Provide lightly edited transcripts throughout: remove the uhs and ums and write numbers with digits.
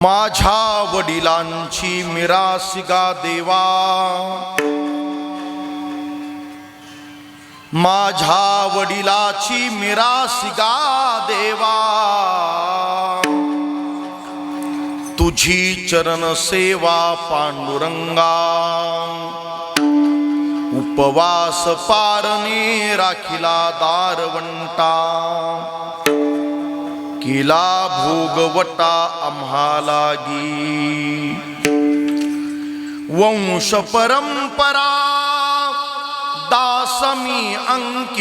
माझ्या वडिलांची मिरासिगा देवा, माझ्या वडिलाची मिरासिगा देवा, तुझी चरण सेवा पांडुरंगा, उपवास पारणे राखिला दारवंटा, केला भोगवटा आम्हालागी, वंश परंपरा दासमी अंकित,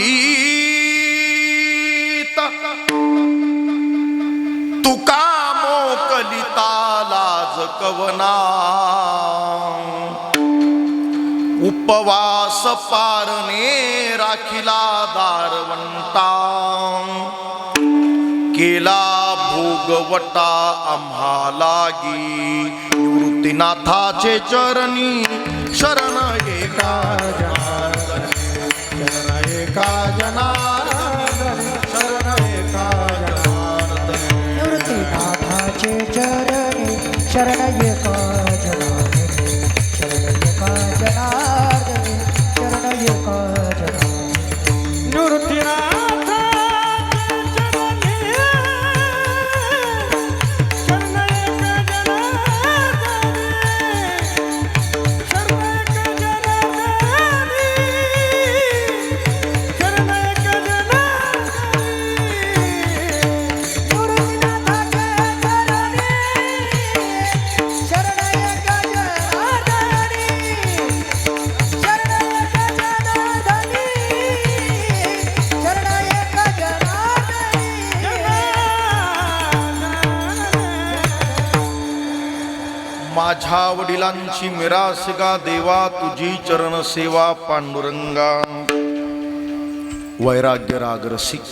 तुका मोकलिता लाज कवना, उपवास पारणे राखिला दारवंटा, केला भोगवटा आम्हालागी, निवृत्तीनाथाचे चरणी शरण एका जनार्दन, शरण एका जनार्दन, शरण एका जनार्दन, निवृत्तीनाथाचे चरणी शरण एका जनार्दन, शरण एका जनार्दन, शरण एका जनार्दन, निवृत्तीनाथ माझ्या वडिलांची मिरासिगा देवा, तुझी चरण सेवा पांडुरंगा, वैराग्य राग रसिक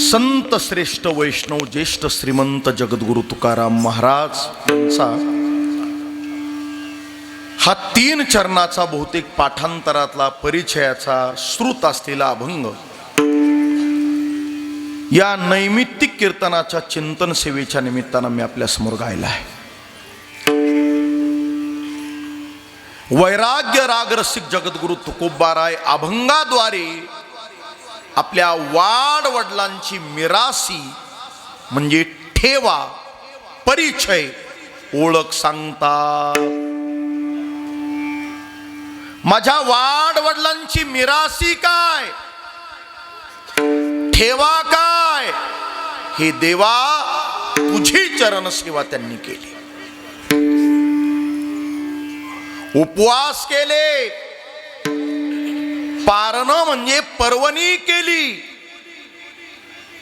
संत श्रेष्ठ वैष्णव ज्येष्ठ श्रीमंत जगद्गुरु तुकाराम महाराज यांचा हा 3 चरणाचा बहुतेक पाठांतरातला परिचयाचा श्रुत असलेला अभंग या नैमित्तिक कीर्तनाच्या चिंतन सेवेच्या निमित्तानं मी आपल्या समोर गायला आहे. वैराग्य रागरसिक जगद्गुरु तुकोबाराय अभंगाद्वारे आपल्या वाडवडिलांची मिरासी म्हणजे ठेवा, परिचय, ओळख सांगतात. माझ्या वाडवडिलांची मिरासी काय, ठेवा काय, हे देवा तुझी चरण सेवा त्यांनी केली, उपवास केले, पारण म्हणजे पर्वणी केली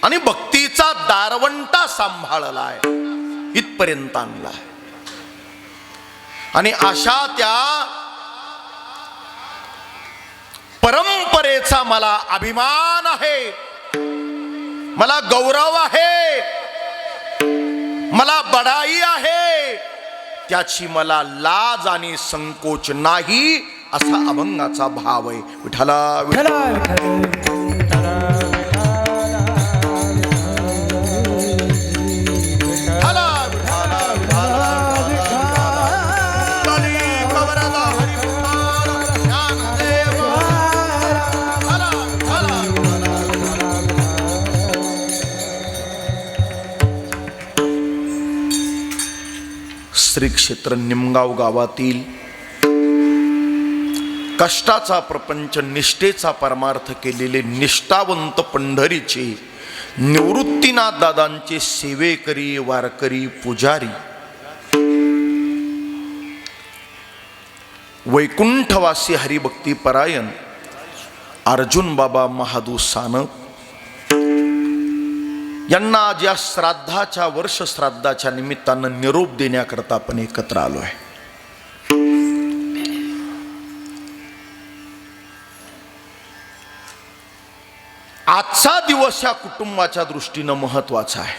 आणि भक्तीचा दारवंटा सांभाळलाय, इथपर्यंत आणलाय. आणि अशा त्या परंपरेचा मला अभिमान आहे, मला गौरव आहे, मला बढाई आहे, त्याची मला लाज आणि संकोच नाही, असा अभंगाचा भाव आहे. विठ्ठला विठ्ठला श्री क्षेत्र निमगाव गावातील कष्टाचा प्रपंच निष्ठेचा परमार्थ केलेले निष्ठावंत पंढरीचे निवृत्तीनाथ दादांचे सेवेकरी वारकरी पुजारी वैकुंठवासी हरिभक्ती परायण अर्जुन बाबा महादू सानप यांना आज या श्राद्धाच्या वर्ष श्राद्धाच्या निमित्तानं निरोप देण्याकरता आपण एकत्र आलो आहे. आजचा दिवस या कुटुंबाच्या दृष्टीनं महत्वाचा आहे.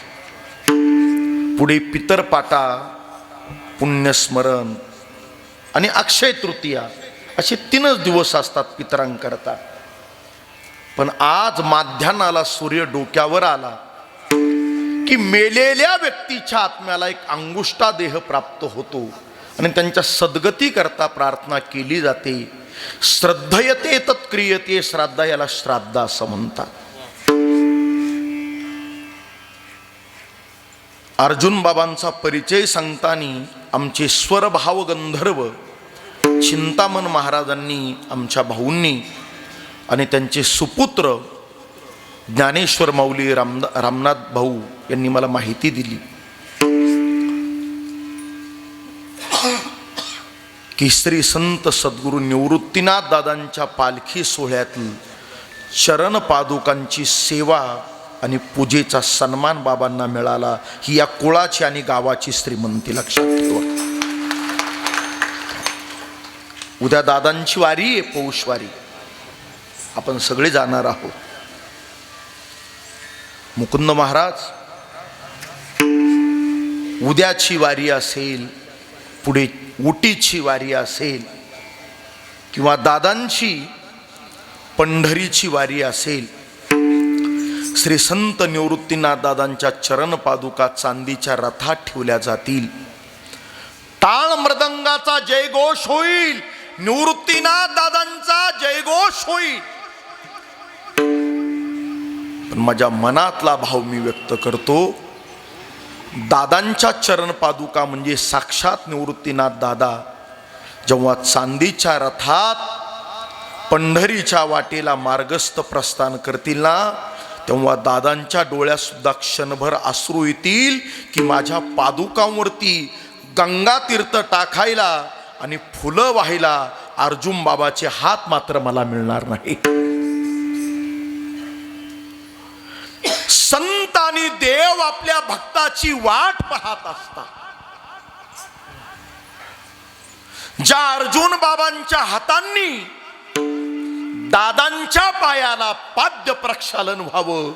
पुढे पितरपाटा, पुण्यस्मरण आणि अक्षय तृतीया असे 3च दिवस असतात पितरांकरता. पण आज माध्यान्हाला सूर्य डोक्यावर आला की मेलेल्या व्यक्तीच्या आत्म्याला एक अंगुष्टा देह प्राप्त होतो आणि त्यांच्या सद्गती करता प्रार्थना केली जाते. श्रद्धयते तत्क्रियते, श्राद्ध याला श्राद्ध असं म्हणतात. अर्जुन बाबांचा परिचय सांगताना आमचे स्वरभाव गंधर्व चिंतामण महाराजांनी, आमच्या भाऊंनी आणि त्यांचे सुपुत्र ज्ञानेश्वर माऊली रामनाथ भाऊ यांनी मला माहिती दिली की श्री संत सद्गुरू निवृत्तीनाथ दादांच्या पालखी सोहळ्यातील चरण पादुकांची सेवा आणि पूजेचा सन्मान बाबांना मिळाला. ही या कुळाची आणि गावाची श्रीमंती लक्षात ठेवा. उद्या दादांची वारी आहे, पौषवारी. आपण सगळे जाणार आहोत. मुकुंद महाराज उद्याची वारी असेल, पुढे उटीची वारी असेल किंवा दादांची पंढरीची वारी असेल, श्री संत निवृत्तीनाथ दादांच्या चरण पादुका चांदीच्या रथात ठेवल्या जातील. टाळ मृदंगाचा जयघोष होईल, निवृत्तीनाथ दादांचा जयघोष होईल. पण माझ्या मनातला भाव मी व्यक्त करतो, दादांच्या चरण पादुका म्हणजे साक्षात निवृत्तीनाथ दादा जेव्हा चांदीच्या रथात पंढरीच्या वाटेला मार्गस्थ प्रस्थान करतील ना, तेव्हा दादांच्या डोळ्यात सुद्धा क्षणभर अश्रू येतील की माझ्या पादुकांवरती गंगा तीर्थ टाकायला आणि फुलं वाहायला अर्जुन बाबाचे हात मात्र मला मिळणार नाही. संत आणि देव आपल्या भक्ताची वाट पाहत असतात. ज्या अर्जुन बाबांच्या हातांनी दादांच्या पायाला पाद्य प्रक्षालन व्हावं,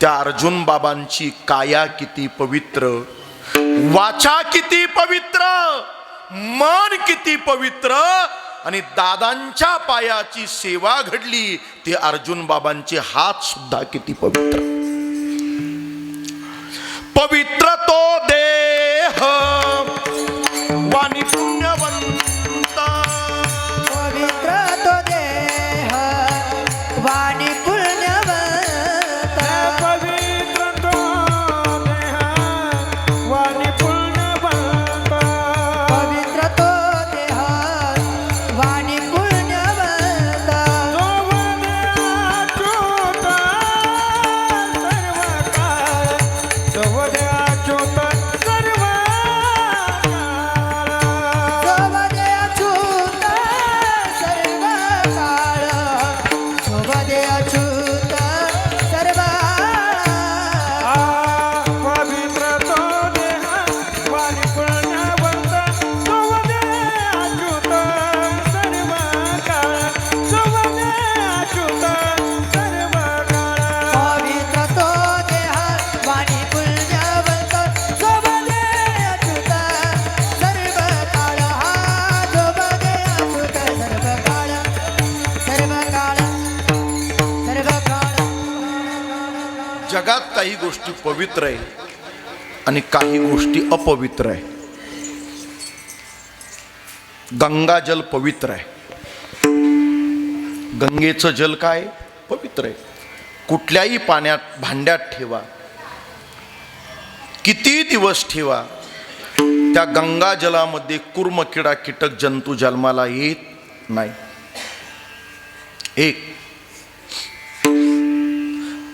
त्या अर्जुन बाबांची काया किती पवित्र, वाचा किती पवित्र, मन किती पवित्र, आणि दादांच्या पायाची सेवा घडली ते अर्जुन बाबांचे हात सुद्धा किती पवित्र. पवित्र तो देह वाणी पुण्यवंत, पवित्र तो देह वाणी पुण्यवंत, पवित्र तो देह वाणी पुण्यवंत, पवित्र तो देह वाणी पुण्यवंत, सोवदे अच्युत सर्व काळ, सोबदे अच्युत सर्व काळ, पवित्र तो देह वाणी पुण्यवंत, सोवदे अच्युत सर्व काळ, सोवदे अच्युत सर्व काळ. पवित्र तो देह वाणी पुण्यवंत, सोबदे अच्युत सर्व काळ, हा सोबदे अच्युत सर्व काळ, सर्व काळ, सर्व काळ. जगात काही गोष्टी पवित्र आहे आणि काही गोष्टी अपवित्र आहे. गंगाजल पवित्र आहे. गंगेचं जल काय पवित्र आहे. कुठल्याही पाण्यात भांड्यात ठेवा, किती दिवस ठेवा, त्या गंगा जलामध्ये कुर्म किडा कीटक जंतू जन्माला येत नाही. एक,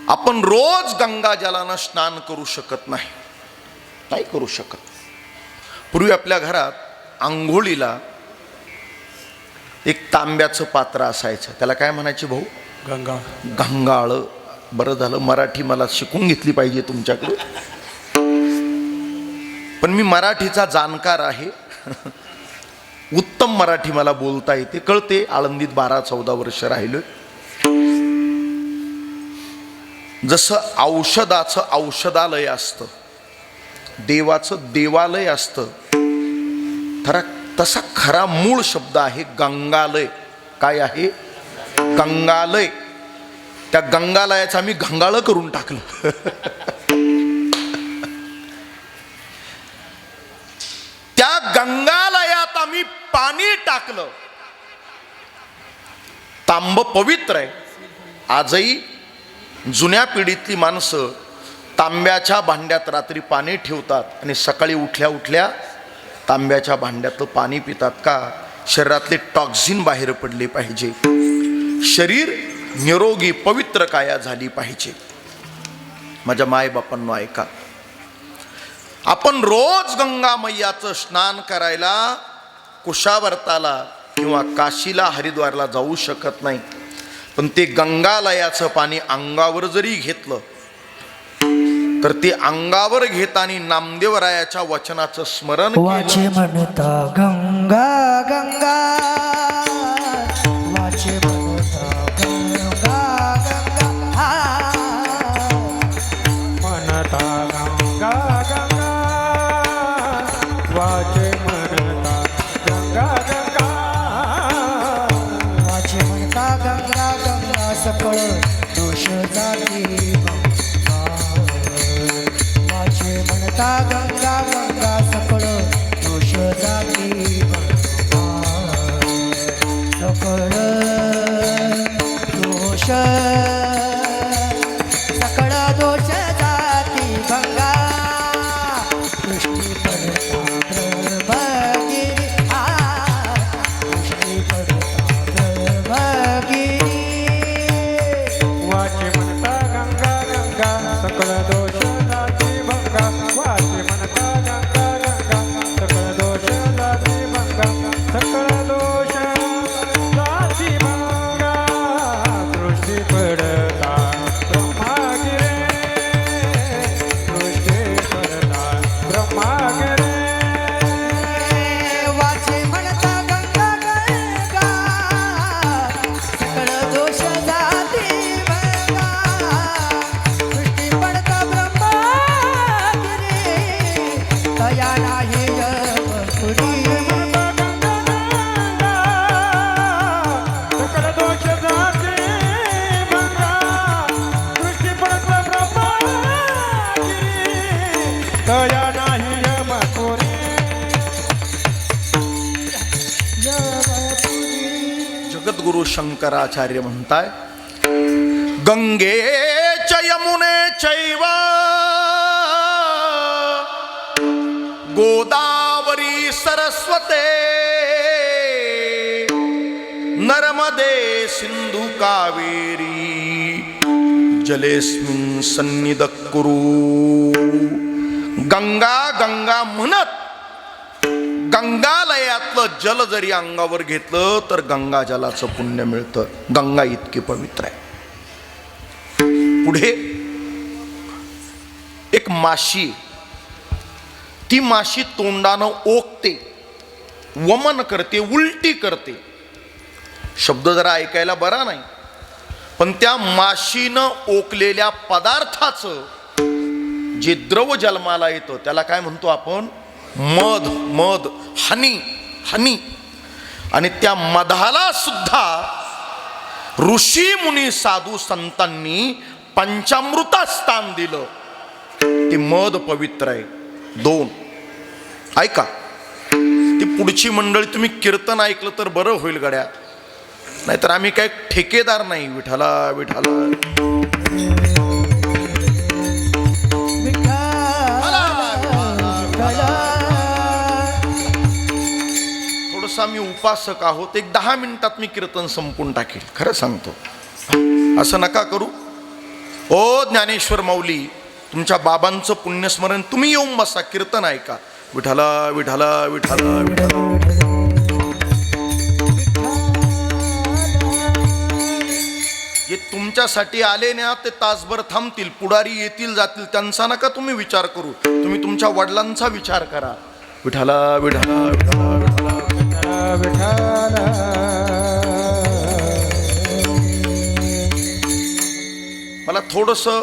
आपण रोज गंगा जलानं स्नान करू शकत नाही, नाही करू शकत. पूर्वी आपल्या घरात आंघोळीला एक तांब्याचं पात्र असायचं, त्याला काय म्हणायचे भाऊ? गंगा. गंगाळ. बरं झालं मराठी मला शिकून घेतली पाहिजे तुमच्याकडे, पण मी मराठीचा जाणकार आहे. उत्तम मराठी मला बोलता येते, कळते. आळंदीत 12-14 वर्ष राहिलोय. जसं औषधाचं औषधालय असतं, देवाचं देवालय असतं, तसा खरा मूळ शब्द आहे गंगालय. काय आहे? गंगालय. त्या गंगालयाचं आम्ही घंगाळ करून टाकलं. गंगालयात आम्ही पाणी टाकलं. तांब पवित्र आहे. आजही जुन्या पिढीतली माणसं तांब्याच्या भांड्यात रात्री पाणी ठेवतात आणि सकाळी उठल्या उठल्या तांब्याच्या भांड्यातलं पाणी पितात. का? शरीरातले टॉक्झिन बाहेर पडले पाहिजे, शरीर निरोगी पवित्र काया झाली पाहिजे. माझ्या मायबापांनो ऐका, आपण रोज गंगा मैयाचं स्नान करायला कुशावर्ताला किंवा काशीला हरिद्वारला जाऊ शकत नाही. पण ते गंगालयाचं पाणी अंगावर जरी घेतलं तर ते अंगावर घेताना नामदेवरायाच्या वचनाचं स्मरण वाचे म्हणता गंगा गंगा, वाचे म्हणता गंगा गंगा, म्हणता गंगा गंगा, वाचे म्हणता गंगा गंगा, वाचे म्हणता गंगा गंगा, सकळ दोष जाती गंगा. वाचे म्हणता गंगा गंगा, सकळ दोष जाती गंगा. सकळ दोष, सकळ दोष जाती गंगा. दृष्टी पडता प्रभगिरी, दृष्टी पडता प्रभगिरी. वाचे म्हणता गंगा गंगा, सकळ दोष जाती भंगा. वाचे म्हणता गंगा गंगा, सकळ दोष जाती भंगा. सकळ दोष जाती भंगा, दृष्टी पडता ब्रह्मागिरे, दृष्टी पडता ब्रह्मागिरे. वाचे म्हणता गंगा गंगा, सकळ दोष जाती भंगा. दृष्टी पडता ब्रह्मागिरी, दया नाही यमपुरी. सकळ दोष जाती भंगा, दृष्टी पडता ब्रह्मागिरी, दया नाही यमपुरी. जगद्गुरु शंकराचार्य म्हणताय, गंगे च यमुने चैव गोदावरी सरस्वते नर्मदे सिंधु कावेरी जलेस्मिन् सन्निधः कुरु. गंगा गंगा म्हणत गंगालयातलं जल जरी अंगावर घेतलं तर गंगा जलाचं पुण्य मिळतं. गंगा इतकी पवित्र आहे. पुढे एक माशी, ती माशी तोंडानं ओकते, वमन करते, उलटी करते. शब्द जरा ऐकायला बरा नाही, पण त्या माशीनं ओकलेल्या पदार्थाचं जे द्रव जन्माला येतं त्याला काय म्हणतो आपण? मध. मध, हनी, हनी. आणि त्या मधाला सुद्धा ऋषी मुनी साधू संतांनी पंचामृतात स्थान दिलं. ते मध पवित्र आहे. 2 ऐका, ती पुढची मंडळी तुम्ही कीर्तन ऐकलं तर बरं होईल गड्या, नाहीतर आम्ही काय ठेकेदार नाही. विठाला विठाला थोडंसं आम्ही उपासक आहोत. एक 10 मिनिटात मी कीर्तन संपून टाकेल. खरं सांगतो, असं नका करू. ओ ज्ञानेश्वर माऊली, तुमच्या बाबांचं पुण्यस्मरण, तुम्ही येऊन बसा, कीर्तन ऐका. विठाला विठाला विठाला विठाला. जे तुमच्यासाठी आले ना ते तासभर थांबतील, पुढारी येतील जातील, त्यांचा नका तुम्ही विचार करू. तुम्ही तुमच्या वडिलांचा विचार करा. विठाला विठाला विठाला विठाला विठाला. मला थोडंसं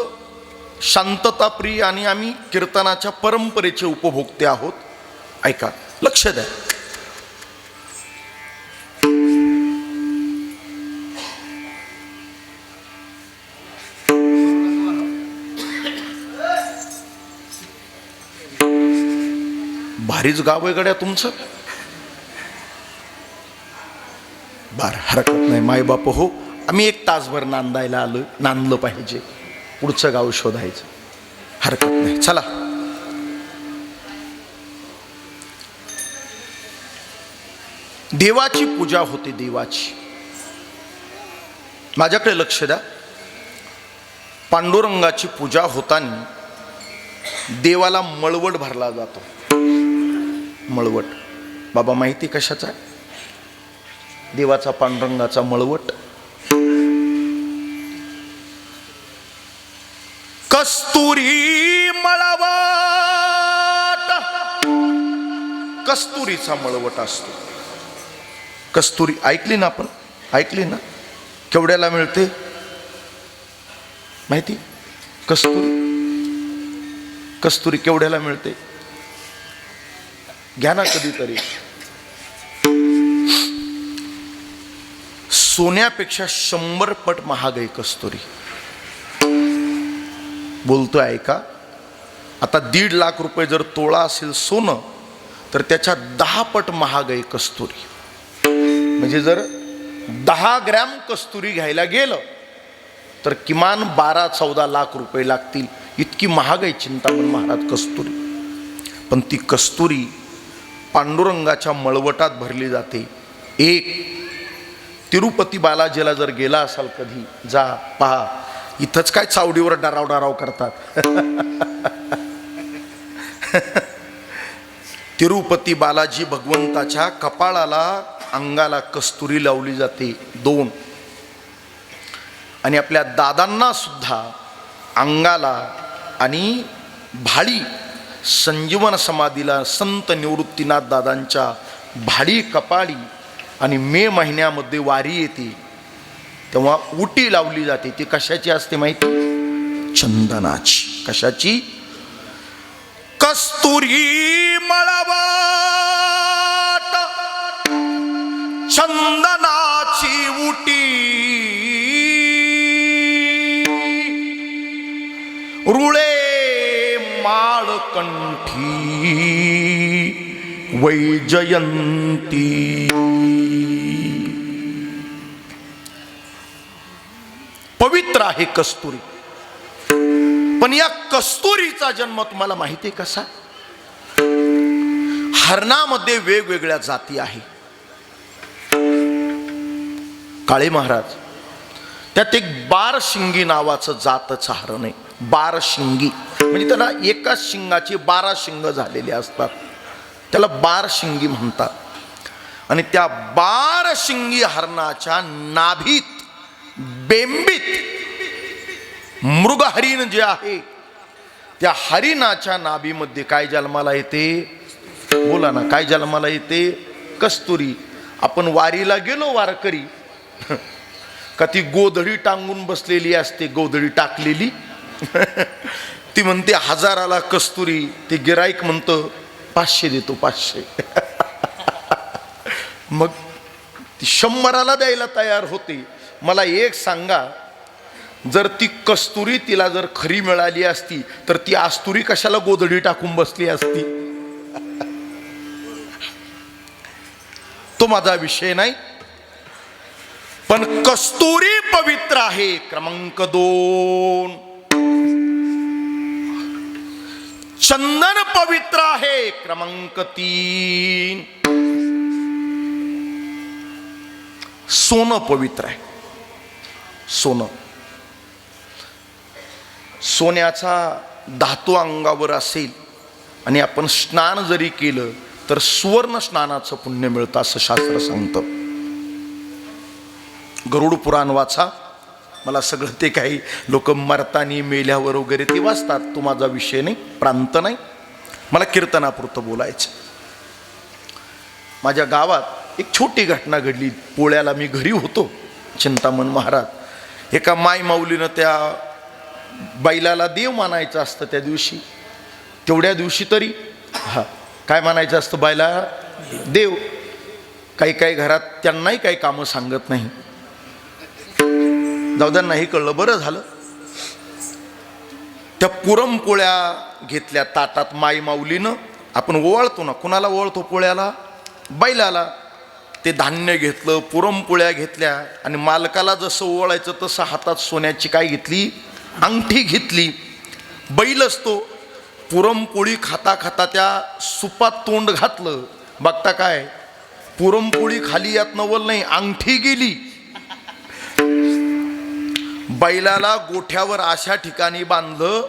शांतता प्रिय आणि आम्ही कीर्तनाच्या परंपरेचे उपभोक्ते आहोत. ऐका, लक्ष द्या. भारीच गाव आहे गड्या तुमचं. बरं, हरकत नाही मायबाप हो, आम्ही 1 तासभर नांदायला आलो, नांदलं पाहिजे, पुढचं गाव शोधायचं, हरकत नाही. चला, देवाची पूजा होते, देवाची. माझ्याकडे लक्ष द्या. पांडुरंगाची पूजा होताना देवाला मळवट भरला जातो. मळवट बाबा माहिती कशाचा आहे? देवाचा, पांडुरंगाचा मळवट. कस्तुरी मळवट, कस्तुरीचा मळवट असतो. कस्तुरी ऐकली ना आपण? ऐकली ना? केवढ्याला मिळते माहिती? कस्तुरी, कस्तुरी केवढ्याला मिळते? घ्या ना कधीतरी. सोन्यापेक्षा 100 पट महाग आहे कस्तुरी. बोलतोय ऐका. आता 1.5 लाख रुपये जर तोळा असेल सोनं, तर त्याच्या 10 पट महाग आहे कस्तुरी. म्हणजे जर 10 ग्रॅम कस्तुरी घ्यायला गेलं तर किमान 12-14 लाख रुपये लागतील. इतकी महाग आहे चिंतामण महाराज कस्तुरी. पण ती कस्तुरी पांडुरंगाच्या मळवटात भरली जाते. एक तिरुपती बालाजीला जर गेला असाल कधी, जा पहा. इथंच काय चावडीवर डराव डराव करतात. तिरुपती बालाजी भगवंताच्या कपाळाला, अंगाला कस्तुरी लावली जाते 2. आणि आपल्या दादांना सुद्धा अंगाला आणि भाडी, संजीवन समाधीला संत निवृत्तीनाथ दादांच्या भाडी, कपाळी, आणि मे महिन्यामध्ये वारी येते तेव्हा उटी लावली जाते. ती कशाची असते माहिती? चंदनाची. कशाची? कस्तुरी मळवट, चंदनाची उटी, रुळे माळकंठी वैजयंती. पवित्र आहे कस्तुरी. पण या कस्तुरीचा जन्म तुम्हाला माहिती आहे कसा? हरणामध्ये वेगवेगळ्या जाती आहे. काळे महाराज, त्यात एक बारशिंगी नावाचं जातचं हरण आहे. बारशिंगी म्हणजे त्याला एकाच शिंगाची 12 शिंग झालेली असतात, त्याला बारशिंगी म्हणतात. आणि त्या बारशिंगी हरणाच्या नाभीत, बेंबीत मृगहरिण जे आहे, त्या हरिणाच्या नाभीमध्ये काय जन्माला येते? बोला ना, काय जन्माला येते? कस्तुरी. आपण वारीला गेलो वारकरी, का ती गोधडी टांगून बसलेली असते, गोधडी टाकलेली. ती म्हणते 1000ला कस्तुरी. ते गिराईक म्हणतं 500 देतो, 500. मग ती 100ला द्यायला तयार होते. मला एक सांगा, जर ती कस्तुरी तिला जर खरी मिळाली असती तर ती आस्तुरी कशाला गोधडी टाकून बसली असती? तो माझा विषय नाही. पण कस्तुरी पवित्र आहे. क्रमांक 2, चंदन पवित्र आहे. क्रमांक 3, सोनं पवित्र आहे. सोनं, सोन्याचा धातू अंगावर असेल आणि आपण स्नान जरी केलं तर सुवर्ण स्नानाचं पुण्य मिळतं असं शास्त्र सांगतं. गरुड पुराण वाचा. मला सगळं ते काही लोक मरतानी मेल्यावर वगैरे ते वाचतात, तो माझा विषय नाही, प्रांत नाही. मला कीर्तनापुरतं बोलायचं. माझ्या गावात एक छोटी घटना घडली. पोळ्याला मी घरी होतो, चिंतामण महाराज. एका माय माऊलीनं त्या बैलाला देव मानायचं असतं त्या दिवशी, तेवढ्या दिवशी तरी काय मानायचं असतं बैला? देव. काही काही घरात त्यांनाही काही कामं सांगत नाही. जाऊ द्या, नाही कळलं, बरं झालं. त्या पुरणपोळ्या घेतल्या ताटात माई माऊलीनं आपण ओवाळतो ना, कुणाला ओवाळतो पोळ्याला? बैलाला. ते धान्य घेतलं, पुरणपोळ्या घेतल्या आणि मालकाला जसं ओवाळायचं तसं हातात सोन्याची काय घेतली? अंगठी घेतली. बैल असतो, पुरणपोळी खाता खाता त्या सुपात तोंड घातलं, बघता काय पुरणपोळी खाली यात नवल नाही, अंगठी गेली. बैलाला गोठ्यावर अशा ठिकाणी बांधलं,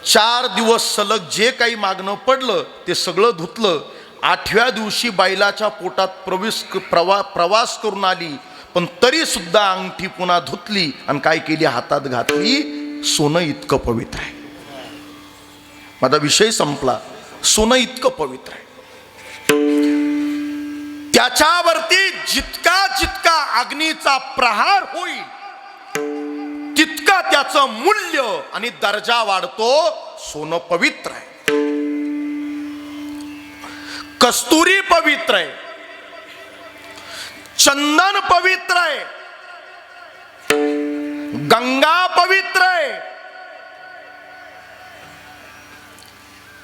4 दिवस सलग जे काही मागणं पडलं ते सगळं धुतलं. 8व्या दिवशी बैलाच्या पोटात प्रवास करून आली, पण तरी सुद्धा अंगठी पुन्हा धुतली आणि काय केली? हातात घातली. सोनं इतकं पवित्र आहे. माझा विषय संपला. सोनं इतकं पवित्र आहे, त्याच्यावरती जितका जितका अग्नीचा प्रहार होईल तितका त्याचं मूल्य आणि दर्जा वाढतो. सोनं पवित्र आहे, कस्तुरी पवित्र आहे, चंदन पवित्र आहे, गंगा पवित्र आहे.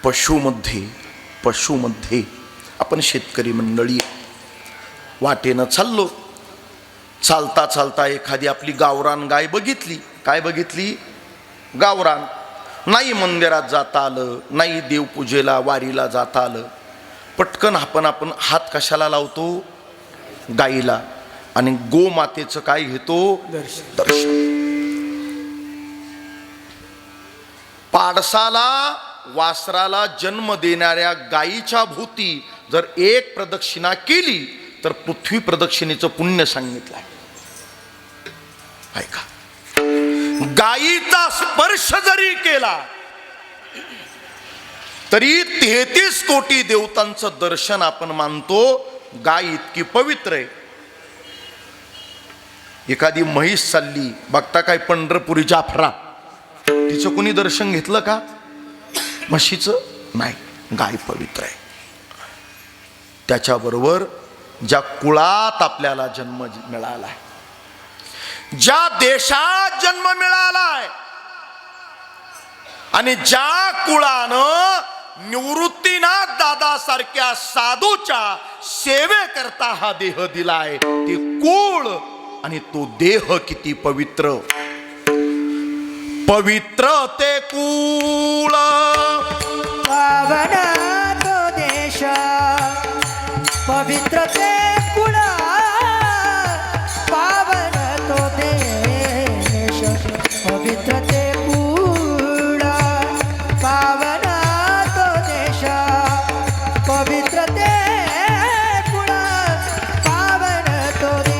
पशुमध्ये आपण शेतकरी मंडळी वाटेनं चाललो, चालता चालता एखादी आपली गावरान गाय बघितली. काय बघितली? गावरान. नाही मंदिरात जाता आलं, नाही देवपूजेला वारीला जाता आलं, पटकन आपण हात कशाला लावतो? गाईला. आणि गोमातेचं काय घेतो? दर्शन. पाडसाला वासराला जन्म देणाऱ्या गायीच्या भोवती जर एक प्रदक्षिणा केली तर पृथ्वी प्रदक्षिणेचं पुण्य सांगितलं आहे. ऐका, गायीचा स्पर्श जरी केला तरी 33 कोटी देवतांचं दर्शन आपण मानतो. गाय इतकी पवित्र आहे. एखादी म्हैस चालली, बघता काय पंढरपुरी जाफरा, तिचं कोणी दर्शन घेतलं का? म्हशीचं नाही. गाय पवित्र आहे. त्याच्याबरोबर ज्या कुळात आपल्याला जन्म मिळालाय, ज्या देशात जन्म मिळालाय आणि ज्या कुळानं निवृत्तीनाथ दादा सारख्या साधूच्या सेवेकरता हा देह दिलाय, ते कुळ आणि तो देह किती पवित्र. पवित्र ते कुळ, पावन तो देश, पवित्र ते कुळ, पावन तो देश, पवित्र ते कुळ, पावन तो देश, पवित्र ते कुळ, पावन तो देश.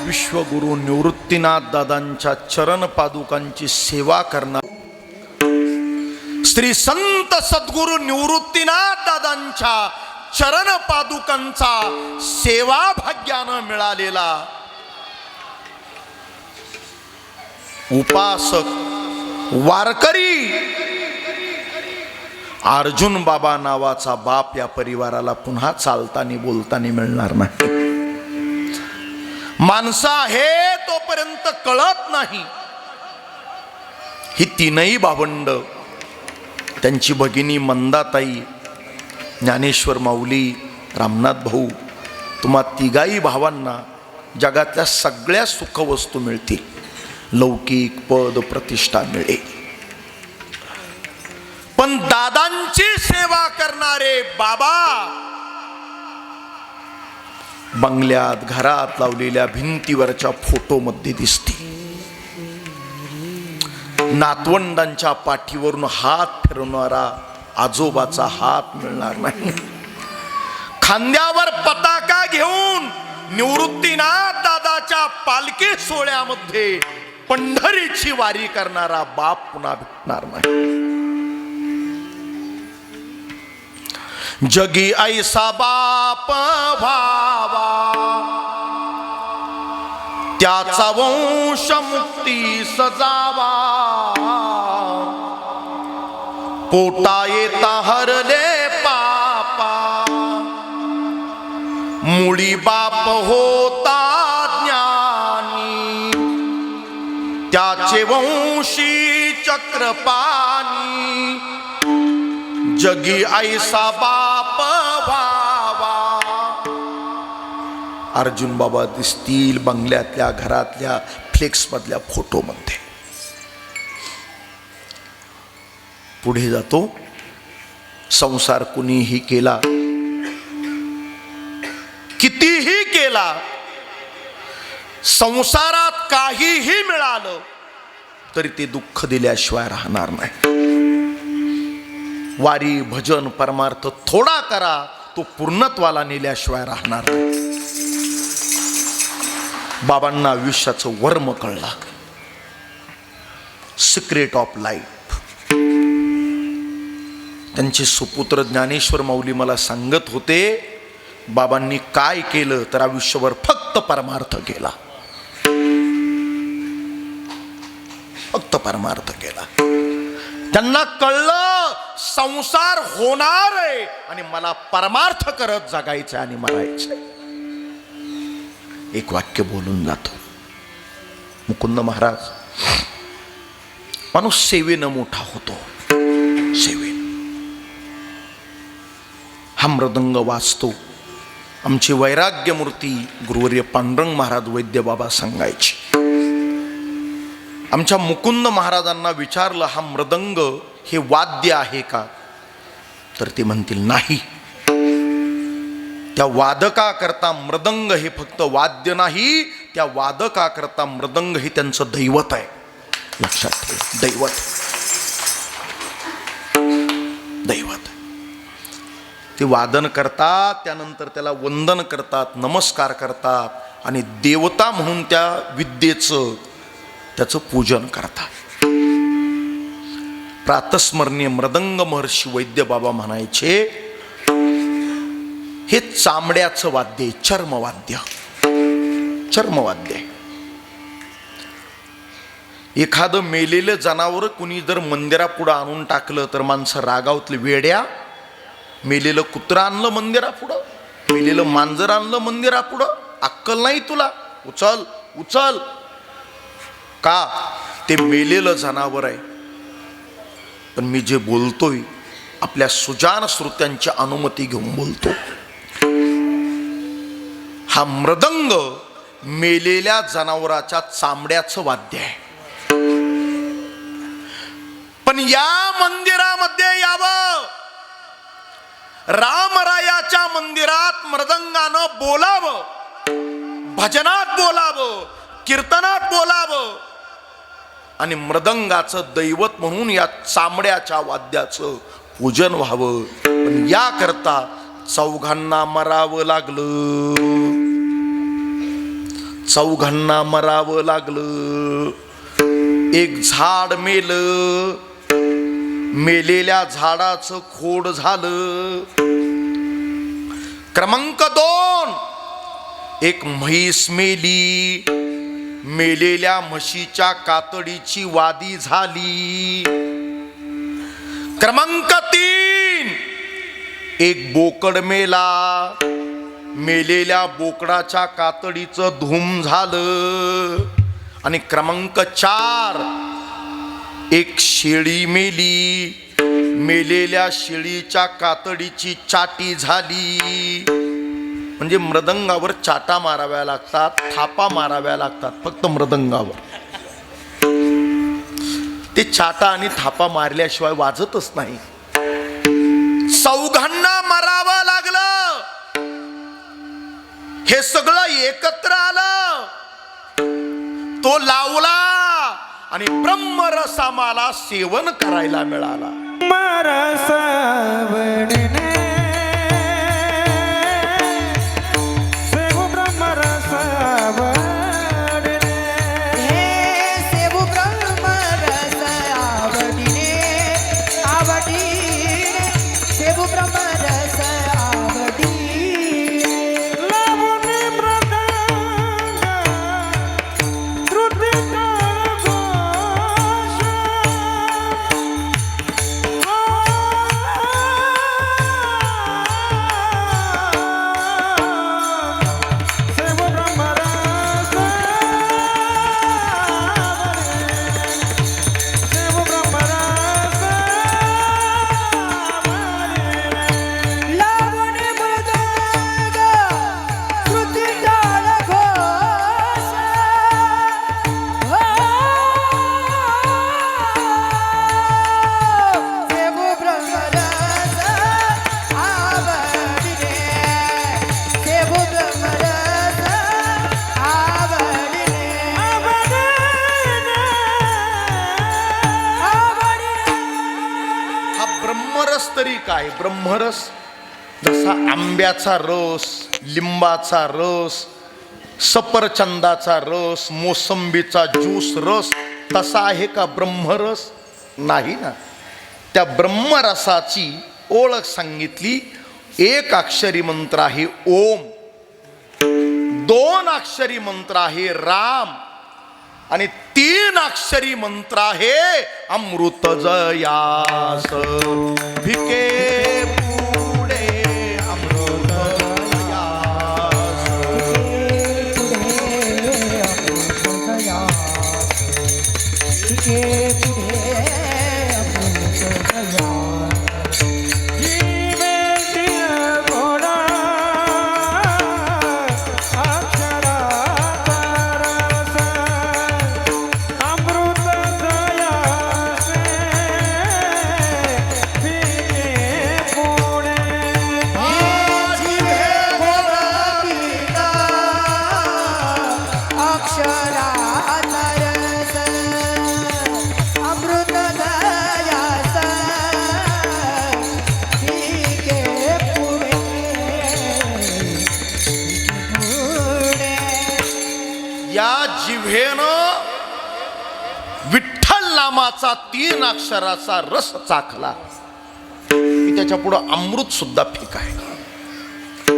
विश्वगुरु निवृत्तीनाथ दादांच्या चरण पादुकांची सेवा करणार श्री संत सद्गुरु निवृत्तीनाथ दादांच्या चरण पादुकांचा सेवा भाग्यानं मिळालेला उपासक, वारकरी, अर्जुन बाबा नावाचा बाप या परिवाराला पुन्हा चालताना बोलताना मिळणार नाही. माणसं आहे तोपर्यंत कळत नाही. ही तीनही भावंड, त्यांची भगिनी मंदाताई, ज्ञानेश्वर माऊली, रामनाथ भाऊ, तुम्हा तिघाही भावांना जगातल्या सगळ्या सुखवस्तू मिळतील, लौकिक पद प्रतिष्ठा मिळेल. पण दादांची सेवा करणारे बाबा बंगल्यात, घरात लावलेल्या भिंतीवरच्या फोटोमध्ये दिसतील. नातवंडांच्या पाठीवरून हात फिरवणारा आजोबाचा हात मिळणार नाही. खांद्यावर पताका घेऊन निवृत्तीनाथ दादाच्या पालखी सोहळ्यामध्ये पंढरीची वारी करणारा बाप पुन्हा भेटणार नाही. जगी ऐसा बाप व्हावा, त्याचा वंश मुक्ती सजावा, पोटा येता हरले पापा, मुळी बाप होता ज्ञानी, त्याचे वंशी चक्रपाणी, जगी ऐसा बाप व्हावा. अर्जुन बाबा दिसतील बंगल्यातल्या, घरातल्या, फ्लेक्स मधल्या फोटोमध्ये. पुढे जातो. संसार कुणीही केला, कितीही केला, संसारात काहीही मिळालं तरी ते दुःख दिल्याशिवाय राहणार नाही. वारी, भजन, परमार्थ थोडा करा, तो पूर्णत्वाला नेल्याशिवाय राहणार नाही. बाबांना आयुष्याचं वर्म कळलं, सिक्रेट ऑफ लाईफ. त्यांचे सुपुत्र ज्ञानेश्वर माऊली मला सांगत होते, बाबांनी काय केलं तर आयुष्यभर फक्त परमार्थ केला, फक्त परमार्थ केला. त्यांना कळलं संसार होणार आहे आणि मला परमार्थ करत जगायचं आणि मरायचं. एक वाक्य बोलून जातो. मुकुंद महाराज, माणूस सेवेनं मोठा होतो, सेवेनं. हा मृदंग वाजतो. आमची वैराग्य मूर्ती गुरुवर्य पांडुरंग महाराज वैद्य बाबा सांगायची. आमच्या मुकुंद महाराजांना विचारलं, हा मृदंग हे वाद्य आहे का? तर ते म्हणतील नाही. त्या वादका करता मृदंग हे फक्त वाद्य नाही, त्या वादका करता मृदंग हे त्यांचं दैवत आहे. लक्षात ठेव, दैवत, दैवत. ते वादन करतात, त्यानंतर त्याला वंदन करतात, नमस्कार करतात आणि देवता म्हणून त्या विद्येचं, त्याचं पूजन करतात. प्रातस्मरणीय मृदंग महर्षी वैद्य बाबा म्हणायचे, हे चामड्याचं वाद्य, चर्मवाद्य, चर्मवाद्य. एखादं मेलेलं जनावर कुणी जर मंदिरापुढं आणून टाकलं तर माणसं रागावतले, वेड्या, मेलेलं कुत्रं आणलं मंदिरापुढं, मेलेलं मांजर आणलं मंदिरापुढं, अक्कल नाही तुला, उचल उचल. का? ते मेलेलं जनावर आहे. पण मी जे बोलतोय आपल्या सुजान श्रोत्यांची अनुमती घेऊन बोलतो. हा मृदंग मेलेल्या जनावराच्या चामड्याचं वाद्य आहे. पण या मंदिरामध्ये यावं, रामरायाच्या मंदिरात मृदंगानं बोलावं, भजनात बोलावं, कीर्तनात बोलावं आणि मृदंगाचं दैवत म्हणून या चामड्याच्या वाद्याचं पूजन व्हावं. पण या करता चौघांना मरावं लागलं, चौघांना मरावं लागलं. एक झाड मेलं, मेलेल्या झाडाचं खोड झालं. क्रमांक 2, एक म्हैस मेली, मेलेल्या म्हशीच्या कातडीची वादी झाली. क्रमांक 3, एक बोकड मेला. मेलेल्या बोकडाच्या कातडीचं धूम झालं. आणि क्रमांक 4, एक शेळी मेली. मेलेल्या शेळीच्या कातडीची चाटी झाली. म्हणजे मृदंगावर चाटा माराव्या लागतात, थापा माराव्या लागतात फक्त मृदंगावर. ते चाटा आणि थापा मारल्याशिवाय वाजतच नाही. चौघांना मारावं लागलं. हे सगळं एकत्र आलं. तो लावला आणि ब्रह्मरस आम्हाला सेवन करायला मिळाला. मरसवडने सेवू ब्रह्मरसवडने हे सेवू ब्रह्मरस आवडीने आवडीने सेवू ब्रह्मरस आवडीने लावणी मृदंग श्रुतिकार घोष सेवू ब्रह्मरस सेवू ब्रह्मरस लावणी मृदंग श्रुती ताल घोष सेवू ब्रह्मरस आवडीने सेवू ब्रह्मरस आवडीने आवडीने हा ब्रह्मरस तरी काय? ब्रह्मरस जसा आंब्याचा रस, लिंबाचा रस, सफरचंदाचा रस, मोसंबीचा ज्यूस रस तसा आहे का ब्रह्मरस? नाही ना. त्या ब्रह्मरसाची ओळख सांगितली. एक अक्षरी मंत्र आहे ओम, 2 अक्षरी मंत्र आहे राम आणि 3 अक्षरी मंत्र आहे अमृत जयास. भिके पुढे अमृत जयास. घोडा अक्षरात रस अमृत जयासे फिके पुढे अक्षरात रस अमृत दयास ठीक पुढे पुढे या जिव्हेनं विठ्ठल नामाचा 3 अक्षराचा रस चाखला की त्याच्या पुढं अमृत सुद्धा फिका आहे.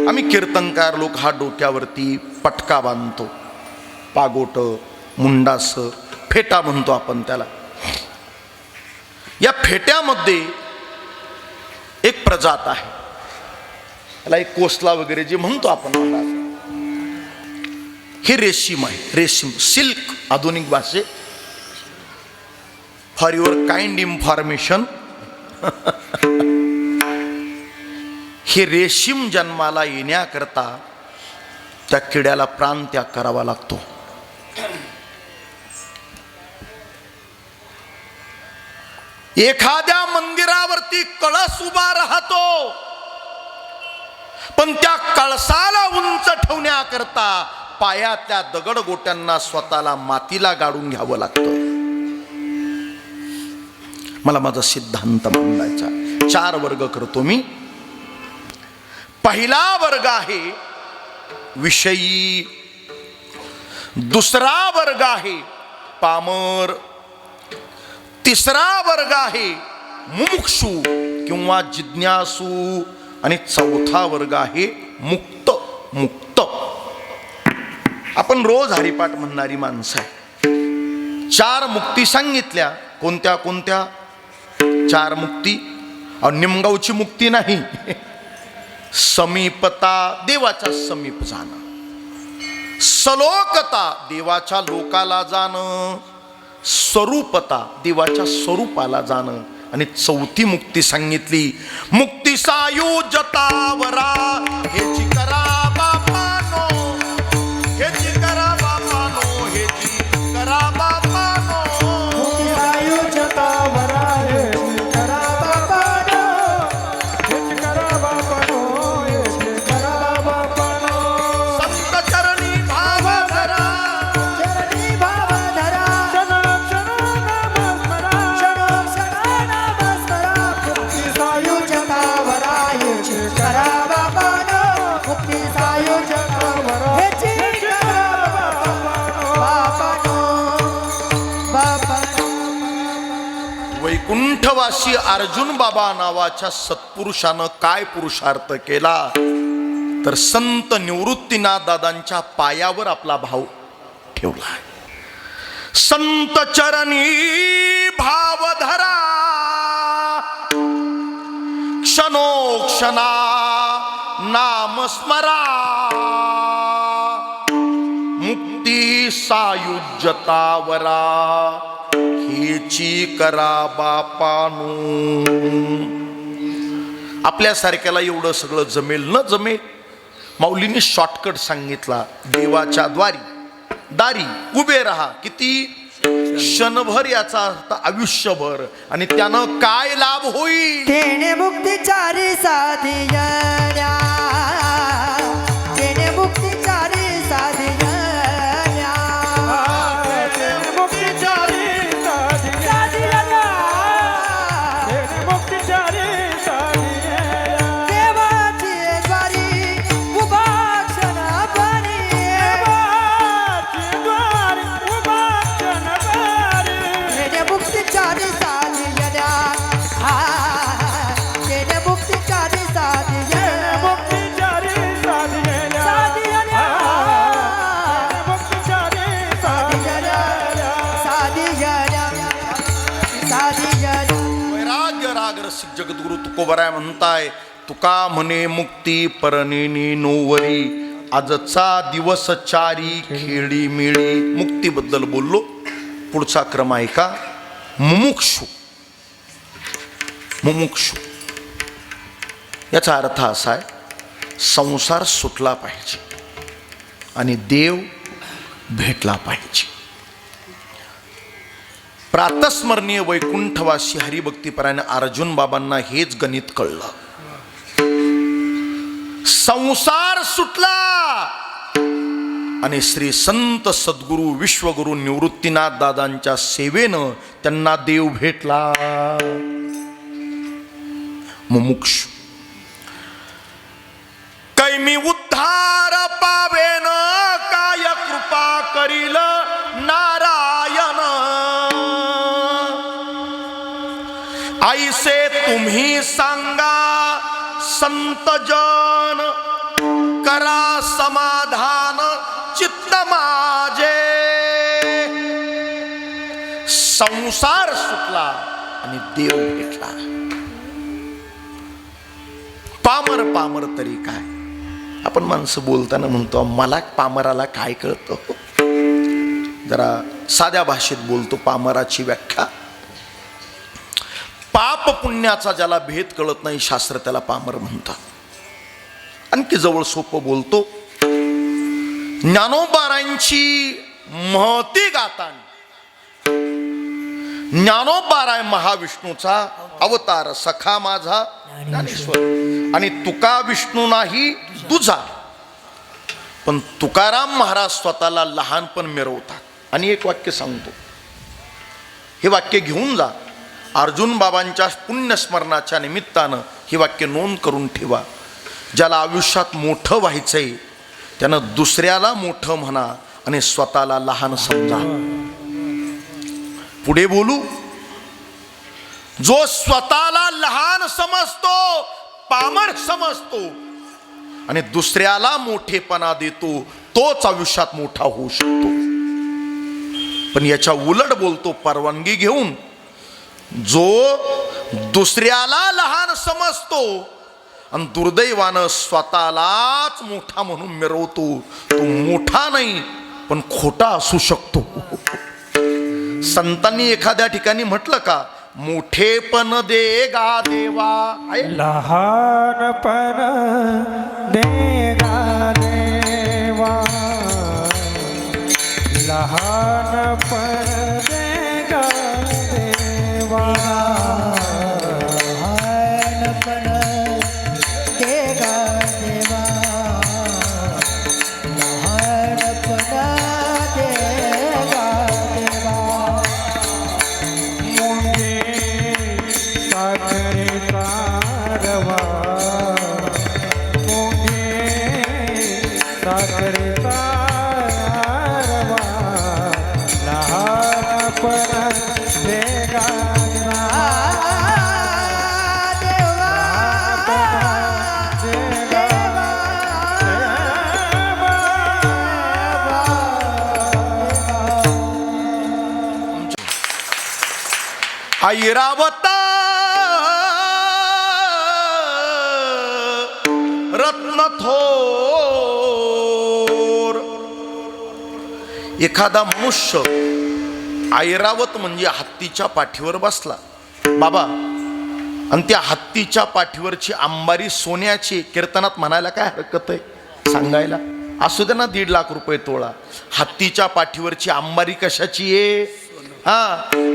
आम्ही कीर्तनकार लोक हा डोक्यावरती पटका बांधतो, पागोट, मुंडास, फेटा म्हणतो आपण त्याला. या फेट्यामध्ये एक प्रजात आहे, त्याला एक कोसला वगैरे जे म्हणतो आपण. हे रेशीम आहे, रेशीम, सिल्क आधुनिक भाषेत. फॉर युअर काइंड इन्फॉर्मेशन, हे रेशीम जन्माला येण्याकरता त्या किड्याला प्राणत्याग करावा लागतो. एखाद्या मंदिरावरती कळस उभा राहतो, पण त्या कळसाला उंच ठेवण्याकरता पायातल्या दगडगोट्यांना स्वतःला मातीला गाडून घ्यावं लागतं. मला माझा सिद्धांत मांडायचा. 4 वर्ग करतो मी. पहिला वर्ग आहे विषयी, दुसरा वर्ग आहे पामर, तिसरा वर्ग आहे मुमुक्षु किंवा जिज्ञासू आणि चौथा वर्ग आहे मुक्त. मुक्त आपण रोज हरिपाठ म्हणणारी माणसं आहे. 4 मुक्ती सांगितल्या. कोणत्या कोणत्या 4 मुक्ती? निमगावची मुक्ती नाही. समीपता, देवाच्या समीप जाणं. सलोकता, देवाच्या लोकाला जाणं. स्वरूपता, देवाच्या स्वरूपाला जाणं. आणि 4थी मुक्ती सांगितली, मुक्ती सायुज्यतावरा. हेची करा बापानो, हेची करा बापानो, हेची करा बापानो. मुक्ती सायुज्यता वराये करा बापानो. हेच करा बापानो, हेच करा बापानो. संत चरणी भाव धरा. चरणी भाव धरा. क्षण नमस्मरा. क्षणो क्षण नमस्मरा. मुक्ती सायुज्यता वराये करा बापानो. मुक्ती सायुज्यता वराये करा बापानो. बापानो. वैकुंठवासी अर्जुन बाबा नावाच्या सत्पुरुषानं काय पुरुषार्थ केला तर संत निवृत्तीनाथ दादांच्या पायावर आपला भाव ठेवला. संत चरणी भाव धरा. क्षणोक्षणा नाम स्मरा. मुक्ती सायुज्यतावरा. हेची करा बापानू. आपल्यासारख्याला एवढं सगळं जमेल न जमेल. माऊलीने शॉर्टकट सांगितला. देवाच्या दारी उभे राहा. किती? क्षणभर, याचा अर्थ आयुष्यभर. आणि त्यानं काय लाभ होईल? तेने मुक्तीचारी साधिया. तेने मुक्तीचारी साधिया. मुक्तीचारी साधिया. मुक्तीचारी साधिया. देवाची द्वारी उभा क्षणभरी. तेने मुक्तीचारी साधिया. तेने मुक्तीचारी साधिया. वैराग्य राग रसिक जगद्गुरु तुकोबराय म्हणताय, तुका म्हणे मुक्ती परनेनी नोवरी. आजचा दिवस चारी खेळी मिळी. मुक्तीबद्दल बोललो. पुढचा क्रम आहे का? मुमुक्षु. मुमुक्षु याचा अर्थ असा आहे, संसार सुटला पाहिजे आणि देव भेटला पाहिजे. प्रातस्मरणीय वैकुंठवासी हरिभक्तीपरायण अर्जुन बाबांना हेच गणित कळलं. संसार सुटला आणि श्री संत सद्गुरु विश्वगुरु निवृत्तीनाथ दादांच्या सेवेनं त्यांना देव भेटला. मुमुक्षु कैमी उद्धार पावेन, काय कृपा करील नारायण. ऐसे तुम्ही सांगा संतजन, करा समाधान चित्त माझे. संसार सुटला आणि देव भेटला. पामर तरी काय? आपण माणसं बोलताना म्हणतो मला पामराला काय कळतं. जरा साध्या भाषेत बोलतो. पामराची व्याख्या, पाप पुण्याचा ज्याला भेद कळत नाही शास्त्र त्याला पामर म्हणतात. आणखी जवळ सोपं बोलतो, ज्ञानोबारांची महती गाताना. ज्ञानोबाराय महाविष्णूचा अवतार, सखा माझा ज्ञानेश्वर. आणि तुका विष्णू नाही तुझा. पण तुकाराम महाराज स्वतःला लहानपण मिरवतात. आणि एक वाक्य सांगतो, हे वाक्य घेऊन जा. अर्जुन बाबांच्या पुण्यस्मरणाच्या निमित्तानं ही वाक्य नोंद करून ठेवा. ज्याला आयुष्यात मोठं व्हायचंय त्यानं दुसऱ्याला मोठं म्हणा आणि स्वतःला लहान समजा. पुढे बोलू. जो स्वतःला लहान समजतो, पामर समजतो आणि दुसऱ्याला मोठेपणा देतो, तोच आयुष्यात मोठा होऊ शकतो. पण याच्या उलट बोलतो, परवानगी घेऊन जो दुसऱ्याला लहान समजतो आणि दुर्दैवानं स्वतःलाच मोठा म्हणून मिरवतो, तो मोठा नाही पण खोटा असू शकतो. संतांनी एखाद्या ठिकाणी म्हटलं का, मोठेपण दे गा देवा, आहे लहानपण देगा देवा, लहानपण देगा देवा, लहानपण देगा देवा, लहानपण देगा देवा. मुंगे साखरेचा रवा, मुंगे साखरेचा रवा, लहानपण देगा देवा, देवा देवा ऐरावता रत्नथोर. एखादा मनुष्य ऐरावत म्हणजे हत्तीच्या पाठीवर बसला बाबा, आणि त्या हत्तीच्या पाठीवरची अंबारी सोन्याची, कीर्तनात म्हणायला काय हरकत आहे सांगायला, असू दे ना 1.5 लाख रुपये तोळा. हत्तीच्या पाठीवरची अंबारी कशाची आहे? हा,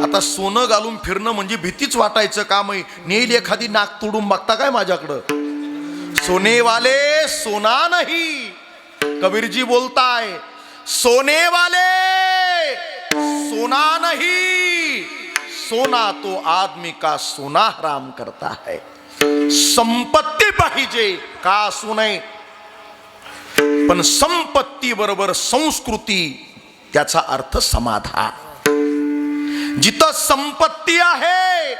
आता सोनं घालून फिरणं म्हणजे भीतीच वाटायचं काम आहे. नेल एखादी नाक तोडून बघता काय माझ्याकडं? सोनेवाले सोना नहीं, कबीरजी बोलताय, सोनेवाले सोना नहीं, सोना तो आदमी का सोना हराम करता है. संपत्ती पाहिजे का असू नये, पण संपत्ती बरोबर संस्कृती, त्याचा अर्थ समाधान. जिथं संपत्ती आहे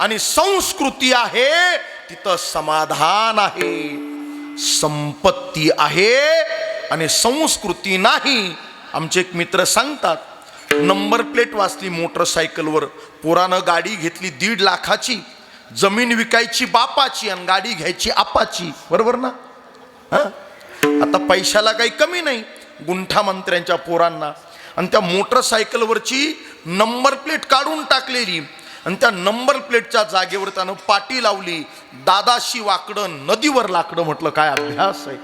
आणि संस्कृती आहे तिथं समाधान आहे. संपत्ती आहे आणि संस्कृती नाही. आमचे एक मित्र सांगतात, नंबर प्लेट वाचली मोटरसायकलवर, पोरानं गाडी घेतली 1.5 लाखाची, जमीन विकायची बापाची आणि गाडी घ्यायची आपाची, बरोबर ना? आता पैशाला काही कमी नाही गुंठा मंत्र्यांच्या पोरांना. आणि त्या मोटरसायकलवरची नंबर प्लेट काढून टाकलेली, आणि त्या नंबर प्लेटच्या जागेवर त्यानं पाटी लावली, दादाशी वाकडं नदीवर लाकडं. म्हटलं काय अभ्यास आहे.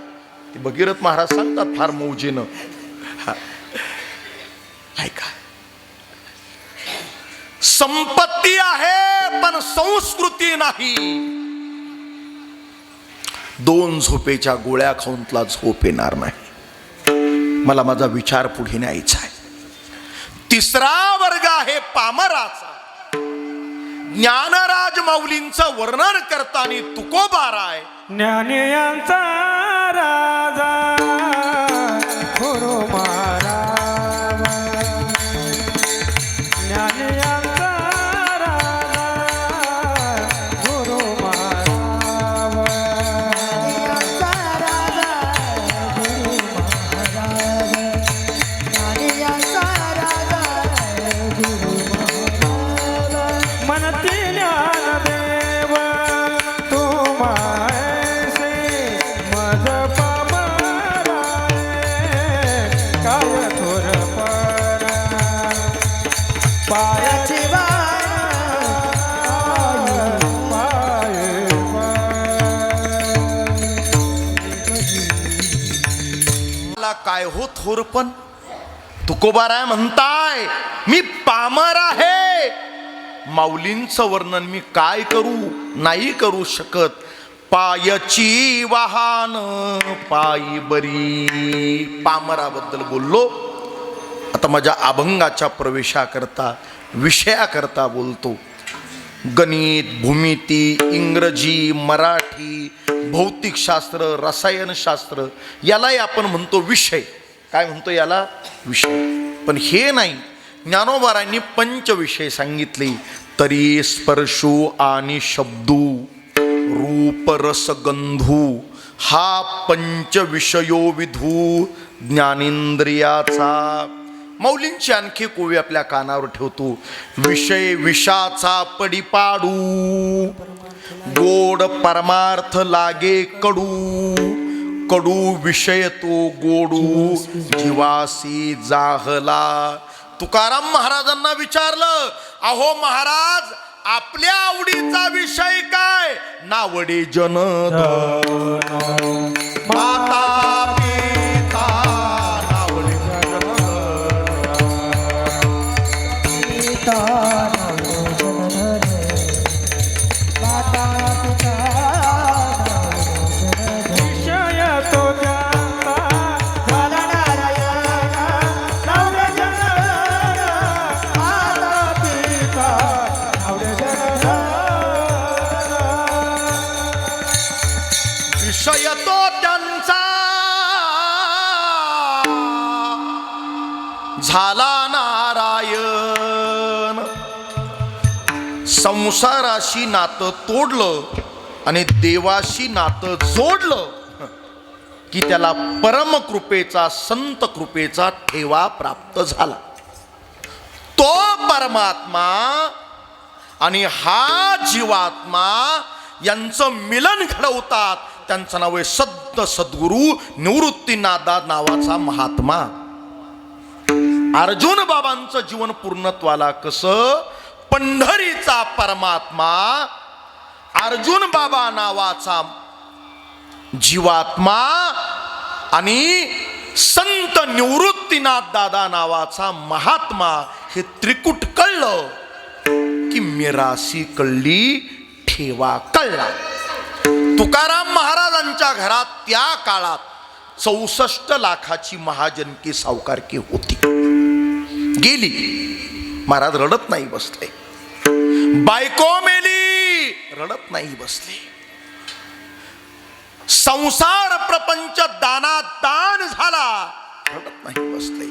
ते भगीरथ महाराज सांगतात फार मौजेनं, ऐका, संपत्ती आहे पण संस्कृती नाही. 2 झोपेच्या गोळ्या खाऊन तुला झोप येणार नाही. मला माझा विचार पुढे न्यायचा आहे. 3रा वर्ग आहे पामराचा. ज्ञानराज माऊलींचं वर्णन करताना तुकोबाराय, ज्ञानियांचा राजा गुरु महाराज, ज्ञानियांचा राजा गुरु महाराज, ज्ञानियांचा राजा गुरु महाराज, ज्ञानियांचा राजा गुरु महाराज. म्हणती ज्ञानदेव तुम्हासे मज पामराय, काय थोरपणा पायाची वाट मला काय हो थोरपण? तुकोबाराय म्हणताय मी पामर आहे. माऊलींचं वर्णन मी काय करू, नाही करू शकत. पायाची वाहन पायी बरी, पामराबद्दल बोललो. आता माझ्या अभंगाच्या प्रवेशाकरता, विषयाकरता बोलतो. गणित, भूमिती, इंग्रजी, मराठी, भौतिकशास्त्र, रसायनशास्त्र, यालाही आपण म्हणतो विषय. काय म्हणतो याला? विषय. पण हे नाही, ज्ञानोबारांनी 5 विषय सांगितले. तरी स्पर्शू आणि शब्दू, रूप रस गंधू, हा 5 विषयो विधू ज्ञानेंद्रियाचा. मौलींची आणखी कोवी आपल्या कानावर ठेवतो. विषय विषाचा पडी पाडू, गोड परमार्थ लागे कडू, कडू विषय तो गोडू, जीवासी जाहला. तुकाराम महाराजांना विचारलं, अहो महाराज आपल्या आवडीचा विषय काय? नावडे जनधन माता पिता, नावडे पिता माता पिता विषय तो ज्ञाता झाला नारायण नवरे जनन माता पिता नवरे जनन. विषय तो त्यांचा झाला नारायण. संसाराशी नातं तोडलं आणि देवाशी नातं जोडलं की त्याला परमकृपेचा संत कृपेचा ठेवा प्राप्त झाला. तो परमात्मा आणि हा जीवात्मा यांचं मिलन घडवतात. त्यांचं नाव आहे सद्द सद्गुरू निवृत्तीनाथ नावाचा महात्मा. अर्जुन बाबांचं जीवन पूर्णत्वाला कसं? पंढरीचा परमात्मा अर्जुन बाबा नावाचा जीवात्मा आणि संत निवृत्तीनाथ दादा नावाचा महात्मा, हे त्रिकुट कळलं की मिरासी कळली, ठेवा कळला. तुकाराम महाराजांच्या घरात त्या काळात 64 लाखाची महाजनकी सावकारकी होती. गेली, महाराज रडत नाही बसले. बायको मेली, रडत नाही बसले. संसार प्रपंच दानात दान झाला, रडत नाही बसले.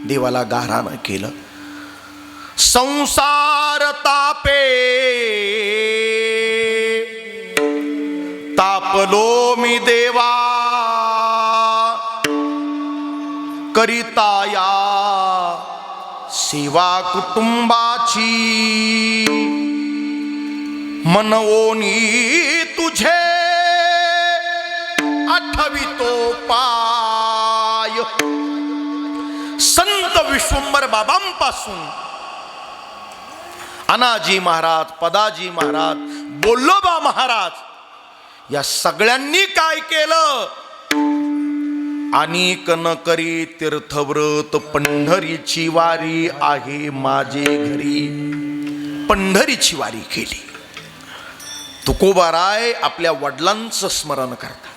देवाला गारानं केलं. संसार तापे तापलो मी देवा, करिता या सेवा कुटुंबाची. मनवोनी तुझे आठवितो पाय. संत विश्वंभर बाबांपासून अनाजी महाराज, पदाजी महाराज, बोल्लोबा महाराज या सगळ्यांनी काय केलं? अनेक न करी तीर्थव्रत, पंढरीची वारी आहे माझे घरी. पंढरीची वारी केली. तुकोबाराय आपल्या वडिलांचं स्मरण करतात.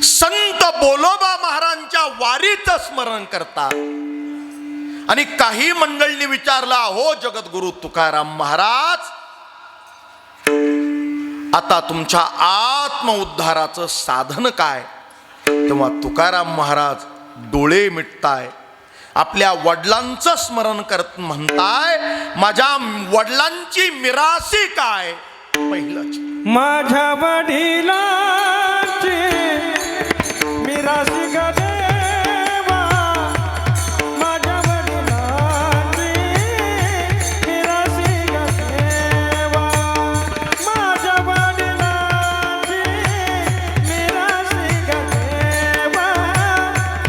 संत बोलोबा महाराजांच्या वारीचं स्मरण करतात. आणि काही मंडळींनी विचारला, हो जगद्गुरु तुकाराम महाराज, आता तुमच्या आत्मउद्धाराचं साधन काय? तेव्हा तुकाराम महाराज डोळे मिटताय, आपल्या वडिलांचं स्मरण करत म्हणताय, माझ्या वडिलांची मिरासी काय? पहिलंच माझ्या वडिलांची मिरासी ग देवा, माझ्या वडिलांची मिरासी ग देवा, माझ्या वडिलांची मिरासी ग देवा,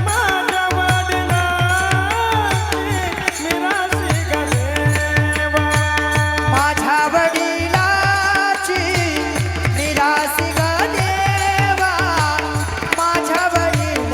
माझ्या वडिलांची मिरासी ग देवा. माझ्या वडिलाची निराशी ग देवा, माझ्या वडिलाची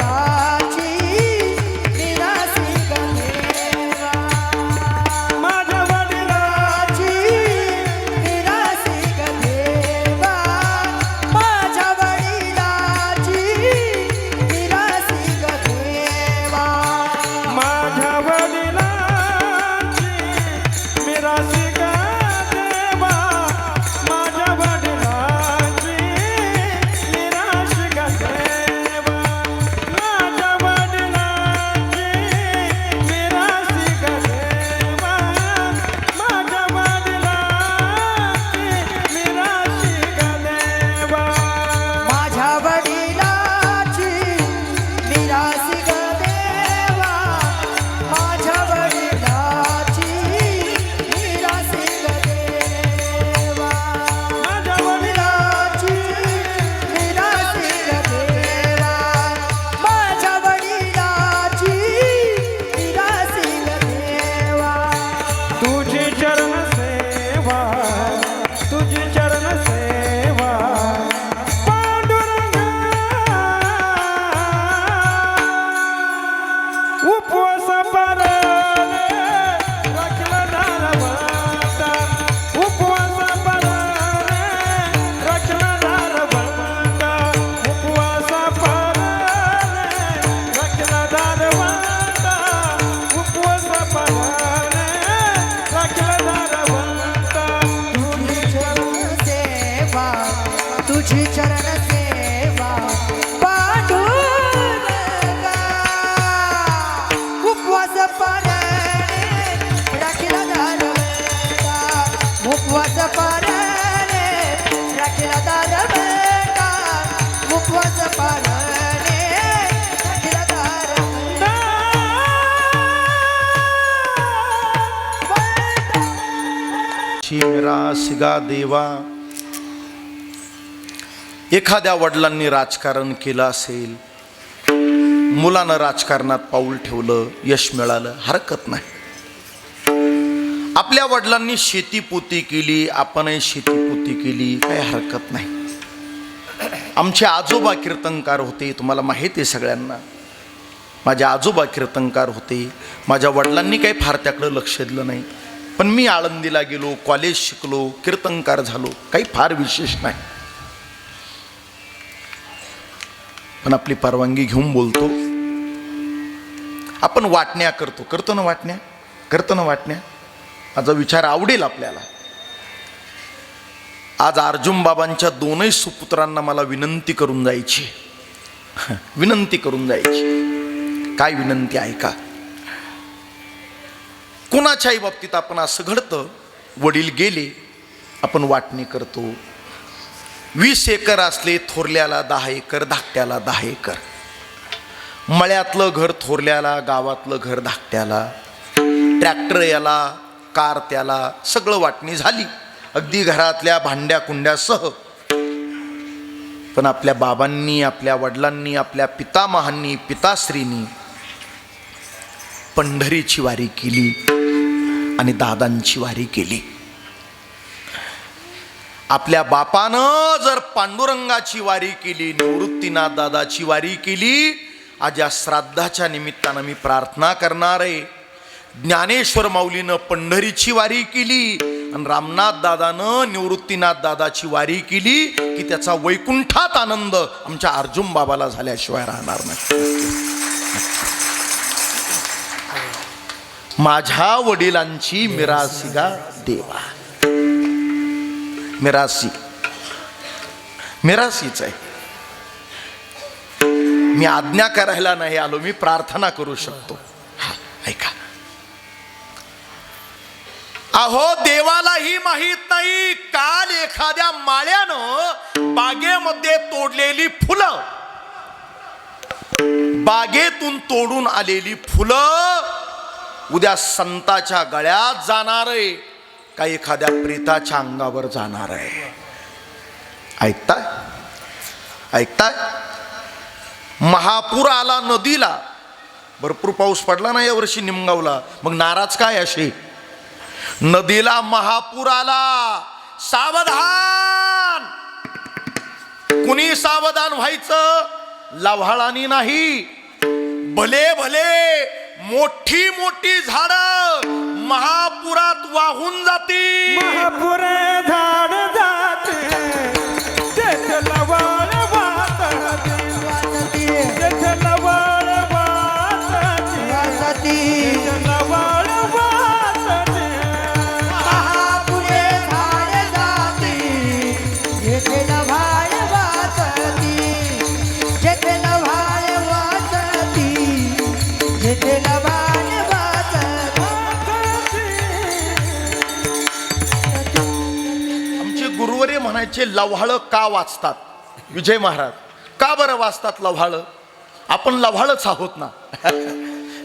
चरण सेवा पांडुरंगा उपवास पारणे राखीला दारवेटा उपवास पारणे राखीला दारवेटा उपवास पारणे राखीला दारवेटा मिरासिगा देवा. एखाद्या वडिलांनी राजकारण केलं असेल, मुलानं राजकारणात पाऊल ठेवलं, यश मिळालं, हरकत नाही. आपल्या वडिलांनी शेतीपोती केली, आपणही शेतीपोती केली, काही हरकत नाही. आमचे आजोबा कीर्तनकार होते, तुम्हाला माहिती आहे सगळ्यांना. माझे आजोबा कीर्तनकार होते. माझ्या वडिलांनी काही फार त्याकडं लक्ष दिलं नाही, पण मी आळंदीला गेलो, कॉलेज शिकलो, कीर्तनकार झालो, काही फार विशेष नाही. पण आपली परवानगी घेऊन बोलतो. आपण वाटण्या करतो ना, वाटण्या. माझा विचार आवडेल आपल्याला. आज अर्जुन बाबांच्या दोनही सुपुत्रांना मला विनंती करून जायची. काय विनंती आहे का? कोणाच्याही बाबतीत आपण असं घडतं, वडील गेले, आपण वाटणी करतो. 20 एकर असले थोरल्याला 10 एकर, धाकट्याला 10 एकर. मळ्यातलं घर थोरल्याला, गावातलं घर धाकट्याला, ट्रॅक्टर याला, कार त्याला, सगळं वाटणी झाली, अगदी घरातल्या भांड्या कुंड्यासह. पण आपल्या बाबांनी, आपल्या वडिलांनी, आपल्या पितामहांनी, पिताश्रींनी पंढरीची वारी केली आणि दादांची वारी केली. आपल्या बापानं जर पांडुरंगाची वारी केली, निवृत्तीनाथ दादाची वारी केली, आज या श्राद्धाच्या निमित्तानं मी प्रार्थना करणार आहे. ज्ञानेश्वर माऊलीनं पंढरीची वारी केली आणि रामनाथ दादानं निवृत्तीनाथ दादाची वारी केली की त्याचा वैकुंठात आनंद आमच्या अर्जुन बाबाला झाल्याशिवाय राहणार नाही. माझ्या वडिलांची मिरासिगा देवा. मिरासीच आहे. मी आज्ञा करायला नाही आलो, मी प्रार्थना करू शकतो. हा, ऐका. अहो, देवालाही माहित नाही, काल एखाद्या माळ्यानं बागेमध्ये तोडलेली फुलं, बागेतून तोडून आलेली फुलं उद्या संताच्या गळ्यात जाणार आहे का एखाद्या प्रेताच्या अंगावर जाणार आहे. ऐकताय? महापूर आला नदीला, भरपूर पाऊस पडला ना यावर्षी निमगावला, मग नाराज काय असे. नदीला महापूर आला, सावधान. कुणी सावधान व्हायचं? लव्हाळानी नाही. भले मोठी मोठी झाडं महापुरात वाहून जाती. महापुर झाड जाते, तेथे लवळ वाहते, तेथे लवळ वाहते, तेथे लवळ वाहते. महापुरे झाड जाती, जेथे लव्हाळ वाचती, जेथे लव्हाळ वाचती, जेथे लव्हाळ वाचती. आमचे गुरुवर्य म्हणायचे, लव्हाळ का वाचतात? विजय महाराज का बरं वाचतात लव्हाळ? आपण लव्हाळच आहोत ना.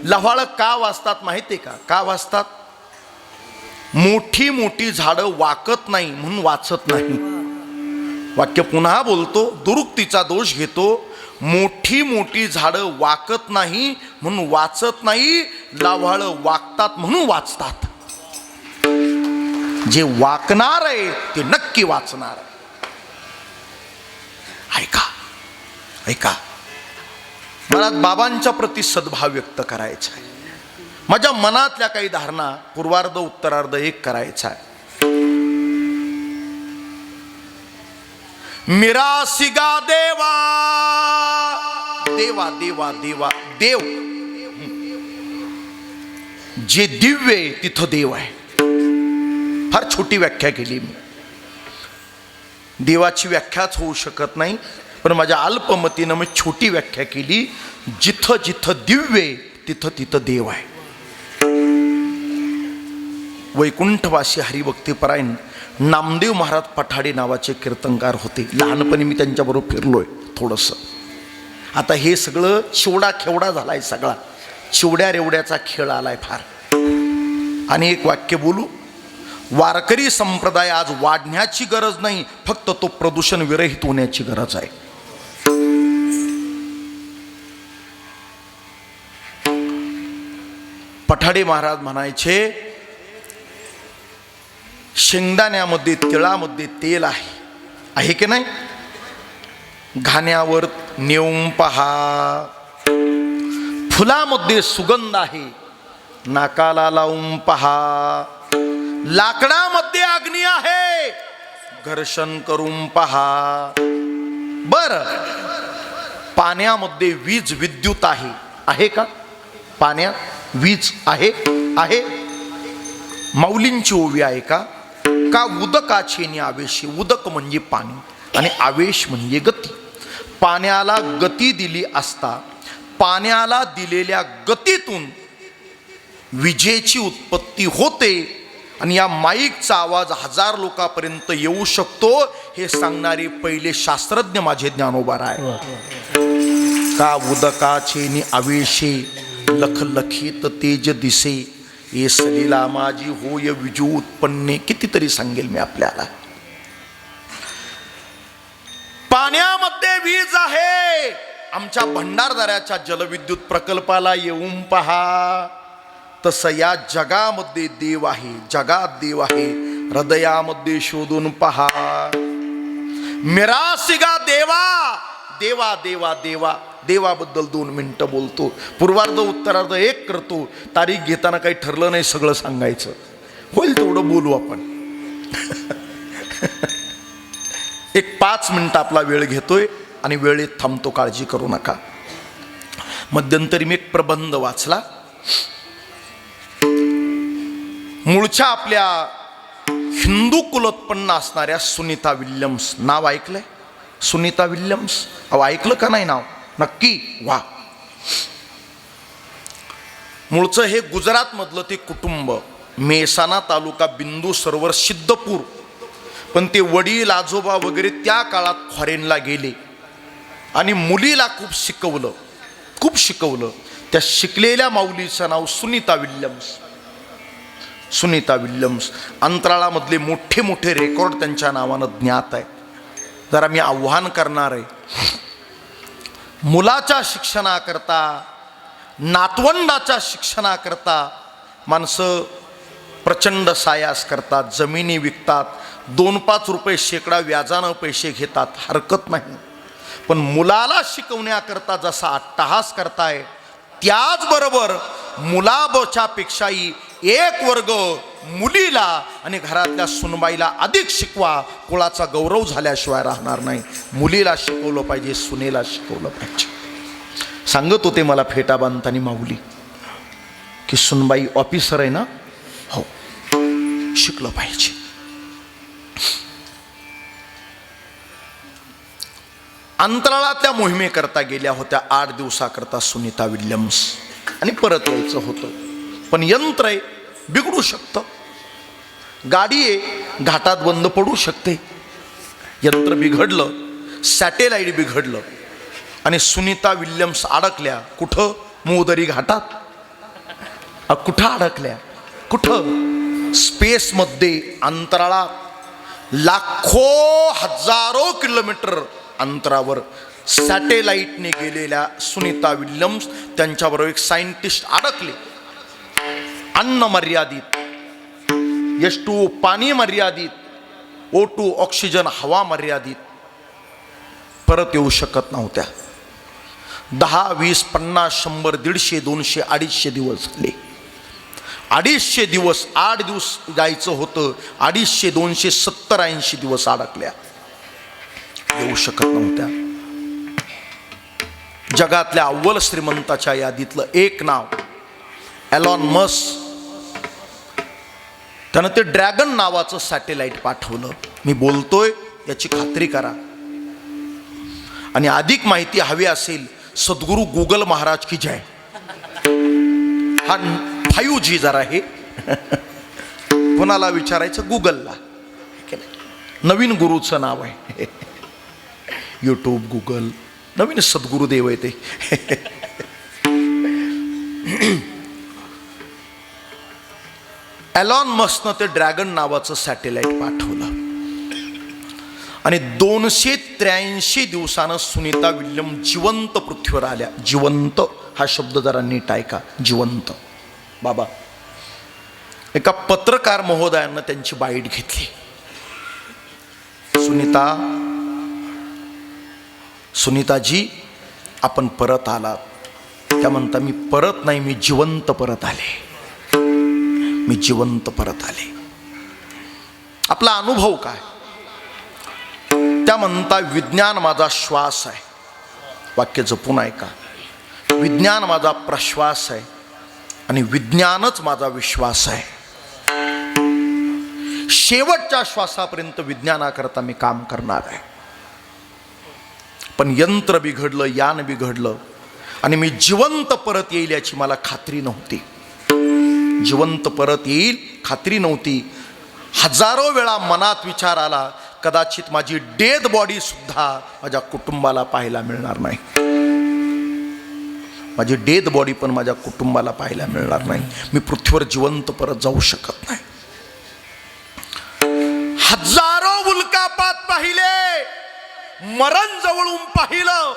लव्हाळ का वाचतात माहिती आहे का वाचतात? मोठी मोठी झाडं वाकत नाही म्हणून वाचत नाही. वाक्य पुन्हा बोलतो, दुरुक्तीचा दोष घेतो. मोठी मोठी झाडं वाकत नाही म्हणून वाचत नाही, लव्हाळ वाकतात म्हणून वाचतात. जे वाकणार आहे ते नक्की वाचणार. ऐका, मला बाबांच्या प्रती सद्भाव व्यक्त करायचा आहे. माझ्या मनातल्या काही धारणा पूर्वार्ध उत्तरार्ध एक करायचा आहे. मिरासिगा देवा, देवा देवा देवा देव. जे दिव्य आहे तिथं देव आहे. फार छोटी व्याख्या केली मी. देवाची व्याख्याच होऊ शकत नाही, पण माझ्या अल्पमतीनं मी छोटी व्याख्या केली. जिथं जिथं दिव्य आहे, तिथं तिथं देव आहे. वैकुंठवासी हरिभक्तीपरायण नामदेव महाराज पठाडे नावाचे कीर्तनकार होते. लहानपणी मी त्यांच्याबरोबर फिरलोय थोडंसं. आता हे सगळं चिवडा खेवडा झालाय, सगळा चिवड्या रेवड्याचा खेळ आलाय फार. आणि एक वाक्य बोलू, वारकरी संप्रदाय आज वाढण्याची गरज नाही, फक्त तो प्रदूषण विरहित होण्याची गरज आहे. पठाडे महाराज म्हणायचे, शेंगदाण्यामध्ये तिळामध्ये तेल आहे की नाही? घाण्यावर नेऊन पहा. फुलामध्ये सुगंध आहे, नाकाला लावून पहा. लाकडामध्ये अग्नी आहे, घर्षण करून पहा. बर, पाण्यामध्ये वीज विद्युत आहे का? पाण्यात वीज आहे? माऊलींची ओवी आहे का? उदकाचे आवेशी. उदक म्हणजे पाणी आणि आवेश म्हणजे गती. पाण्याला गती दिली असता पाण्याला दिलेल्या गतीतून विजेची उत्पत्ती होते आणि या माईकचा आवाज 1000 लोकांपर्यंत येऊ शकतो, हे सांगणारे पहिले शास्त्रज्ञ माझे ज्ञानोबा आहे. का उदकाचे आवेशे लखलखित तेज दिसे, ये सलीला माझी होय विजू उत्पन्ने. कितीतरी सांगेल मी आपल्याला. पाण्यामध्ये वीज आहे. आमच्या भंडारदऱ्याच्या जलविद्युत प्रकल्पाला येऊन पहा. तसं या जगामध्ये देव आहे, जगात देव आहे. हृदयामध्ये शोधून पहा. मिरासिगा देवा देवा देवा देवा. देवाबद्दल 2 मिनिटं बोलतो. पूर्वार्ध उत्तरार्ध एक करतो. तारीख घेताना काही ठरलं नाही, सगळं सांगायचं. होईल तेवढं बोलू आपण. एक 5 मिनिटं आपला वेळ घेतोय आणि वेळेत थांबतो, काळजी करू नका. मध्यंतरी मी एक प्रबंध वाचला. मूळच्या आपल्या हिंदू कुलोत्पन्न असणाऱ्या सुनीता विल्यम्स. नाव ऐकलंय? सुनीता विल्यम्स. ऐकलं का नाही नाव? नक्की. वा. मूळचं हे गुजरात मधलं ते कुटुंब. मेहसाणा तालुका बिंदू सरोवर सिद्धपूर. पण ते वडील आजोबा वगैरे त्या काळात फॉरेनला गेले आणि मुलीला खूप शिकवलं. त्या शिकलेल्या माऊलीचं नाव सुनीता विल्यम्स. सुनीता विल्यम्स. अंतराळामधले मोठे मोठे रेकॉर्ड त्यांच्या नावानं ज्ञात आहे. जरा मी आव्हान करणार आहे, मुलाच्या शिक्षणाकरता, नातवंडाच्या शिक्षणाकरता माणसं प्रचंड सायास करतात, जमिनी विकतात, 2-5 रुपये शेकडा व्याजानं पैसे घेतात, हरकत नाही. पण मुलाला शिकवण्याकरता जसा अट्टहास करताय, त्याचबरोबर मुलाच्या पेक्षाही 1 वर्ग मुलीला आणि घरातल्या सुनबाईला अधिक शिकवा. कुळाचा गौरव झाल्याशिवाय राहणार नाही. मुलीला शिकवलं पाहिजे, सुनेला शिकवलं पाहिजे. सांगत होते मला फेटा बांधताना माऊली की सुनबाई ऑफिसर आहे ना, हो, शिकलं पाहिजे. अंतराळातल्या मोहिमेकरता गेल्या होत्या 8 दिवसाकरता सुनीता विल्यम्स, आणि परत यायचं होतं. पण यंत्र आहे, बिघडू शकतं. गाडी आहे, घाटात बंद पडू शकते. यंत्र बिघडलं, सॅटेलाईट बिघडलं आणि सुनीता विल्यम्स अडकल्या कुठं? मोदरी घाटात. कुठं अडकल्या? कुठं? स्पेसमध्ये, अंतराळात लाखो हजारो किलोमीटर अंतरावर सॅटेलाईटने गेलेल्या सुनीता विल्यम्स, त्यांच्याबरोबर एक सायंटिस्ट अडकले. अन्न मर्यादित, H2O पाणी मर्यादित, O2 ऑक्सिजन हवा मर्यादित, परत येऊ शकत नव्हत्या. 10, 20, 50, 100, 150, 200, 250 दिवस झाले. 250 दिवस, 8 दिवस जायचं होतं, 250, 200, 70, 80 दिवस अडकल्या, येऊ शकत नव्हत्या. जगातल्या अव्वल श्रीमंताच्या यादीतलं एक नाव एलॉन मस्क. त्यानं ते ड्रॅगन नावाचं सॅटेलाइट पाठवलं. मी बोलतोय याची खात्री करा. आणि अधिक माहिती हवी असेल सद्गुरू गुगल महाराज की जय. हा 5G जरा आहे. कोणाला विचारायचं गुगलला. नवीन गुरुचं नाव आहे. यूट्यूब गुगल नवीन सद्गुरुदेव आहे ते. एलॉन मस्कनं ते ड्रॅगन नावाचं सॅटेलाइट पाठवलं आणि 283 दिवसानं सुनीता विल्यम जिवंत पृथ्वीवर आल्या. जिवंत हा शब्द जरा नीट ऐका. जिवंत. बाबा एका पत्रकार महोदयानं त्यांची बाईट घेतली. सुनीताजी आपण परत आलात. त्या म्हणता मी परत नाही, मी जिवंत परत आले. मी जिवंत परत आले. आपला अनुभव काय? त्या म्हणता विज्ञान माझा श्वास आहे. वाक्य जपून ऐका. विज्ञान माझा प्रश्वास आहे आणि विज्ञानच माझा विश्वास आहे. शेवटच्या श्वासापर्यंत विज्ञानाकरता मी काम करणार आहे. पण यंत्र बिघडलं, यान बिघडलं आणि मी जिवंत परत येईल याची मला खात्री नव्हती. जिवंत परत येईल खात्री नव्हती. हजारो वेळा मनात विचार आला कदाचित माझी डेड बॉडी सुद्धा माझ्या कुटुंबाला पाहायला मिळणार नाही. माझी डेड बॉडी पण माझ्या कुटुंबाला पाहायला मिळणार नाही. मी पृथ्वीवर जिवंत परत जाऊ शकत नाही. हजारो उल्कापात पाहिले, मरण जवळून पाहिलं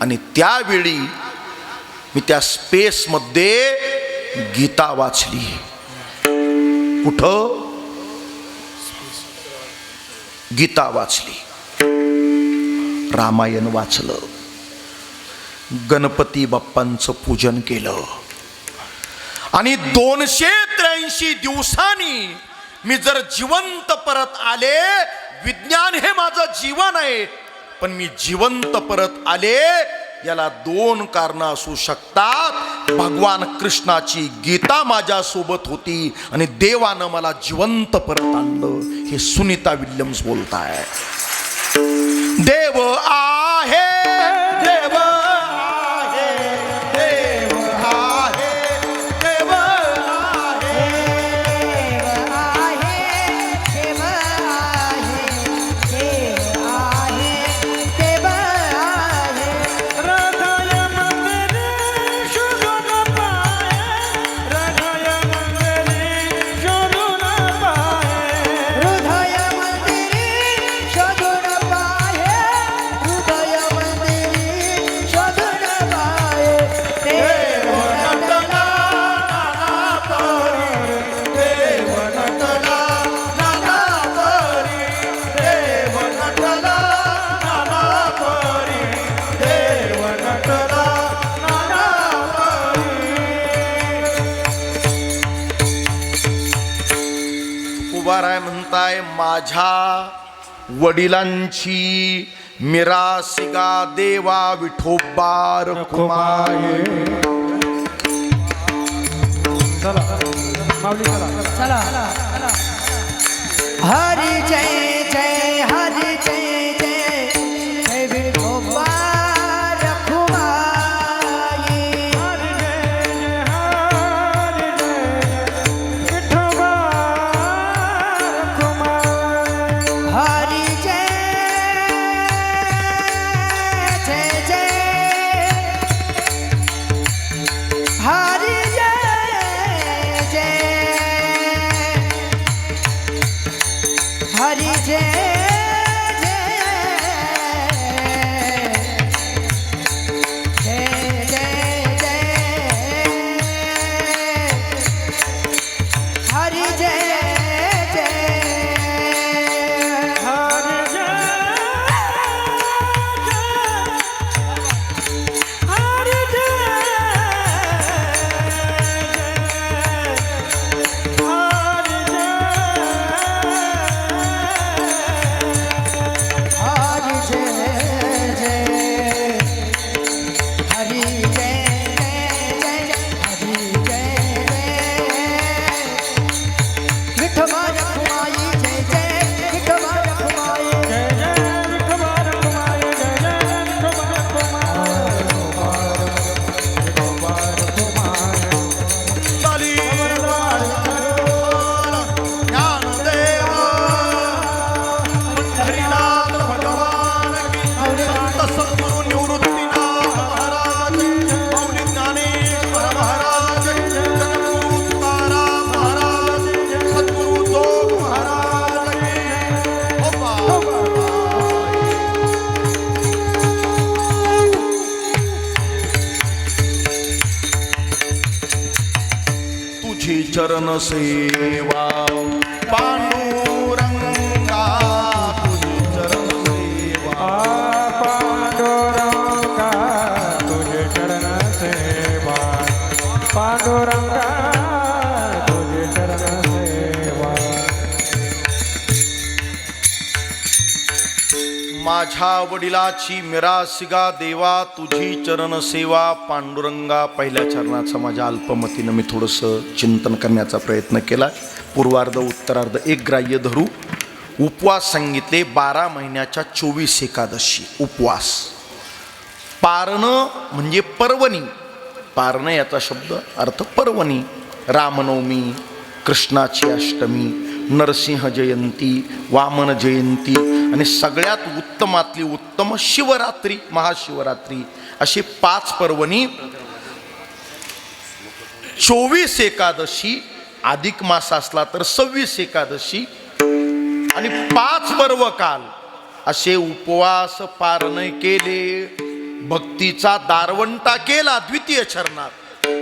आणि त्यावेळी मी त्या स्पेस मध्ये गीता वाचली. कुठं? गीता वाचली, रामायण वाचलं, गणपती बाप्पांचं पूजन केलं आणि 283 दिवसांनी मी जर जिवंत परत आले, विज्ञान हे माझं जीवन आहे, पण मी जिवंत परत आले याला 2 कारणं असू शकतात. भगवान कृष्णाची गीता माझ्या सोबत होती आणि देवानं मला जिवंत परत आणलं. हे सुनीता विल्यम्स बोलताय. देव आहे, देव आहे, देव आहे, देव आहे, देव आहे, देव आहे, देव आहे. हृदय मंदिरी शोधून पाहे, हृदय मंदिरी शोधून पाहे, हृदय मंदिरी शोधून पाहे, हृदय मंदिरी शोधून पाहे. देव नटला नाना परी, देव नटला नाना परी, देव नटला नाना परी, देव नटला नाना परी. उभाराय म्हणताय माझ्या वडिलांची मिरासिगा देवा विठोबा रखुमाये. चला. हरी जय जय, हरी जय जय, जय विठोबा रखुमाई. हरी जय विठोबा रखुमाई. हरी जय जय जय, हरी जय जय, हरी तुझी चरण सेवा पांडुरंगा तुझी चरण सेवा पांडुरंगा तुझे चरण सेवा पांडुरंगा तुझे चरण सेवा माझ्या वडिलाची मिरासिगा देवा तुझी चरण सेवा पांडुरंगा. पहिल्या चरणाचं माझ्या अल्पमतीनं मी थोडंसं चिंतन करण्याचा प्रयत्न केला. पूर्वार्ध उत्तरार्ध एक ग्राह्य धरू. उपवास सांगितले 12 महिन्याच्या 24 एकादशी उपवास. पारणं म्हणजे पर्वणी. पारणं याचा शब्द अर्थ पर्वणी. रामनवमी, कृष्णाची अष्टमी, नरसिंह जयंती, वामन जयंती आणि सगळ्यात उत्तमातली उत्तम शिवरात्री, महाशिवरात्री अशी 5 पर्वणी. 24 एकादशी, अधिक मास असला तर 26 एकादशी आणि 5 पर्व काल असे उपवास पारण केले. भक्तीचा दारवंटा केला द्वितीय चरणात.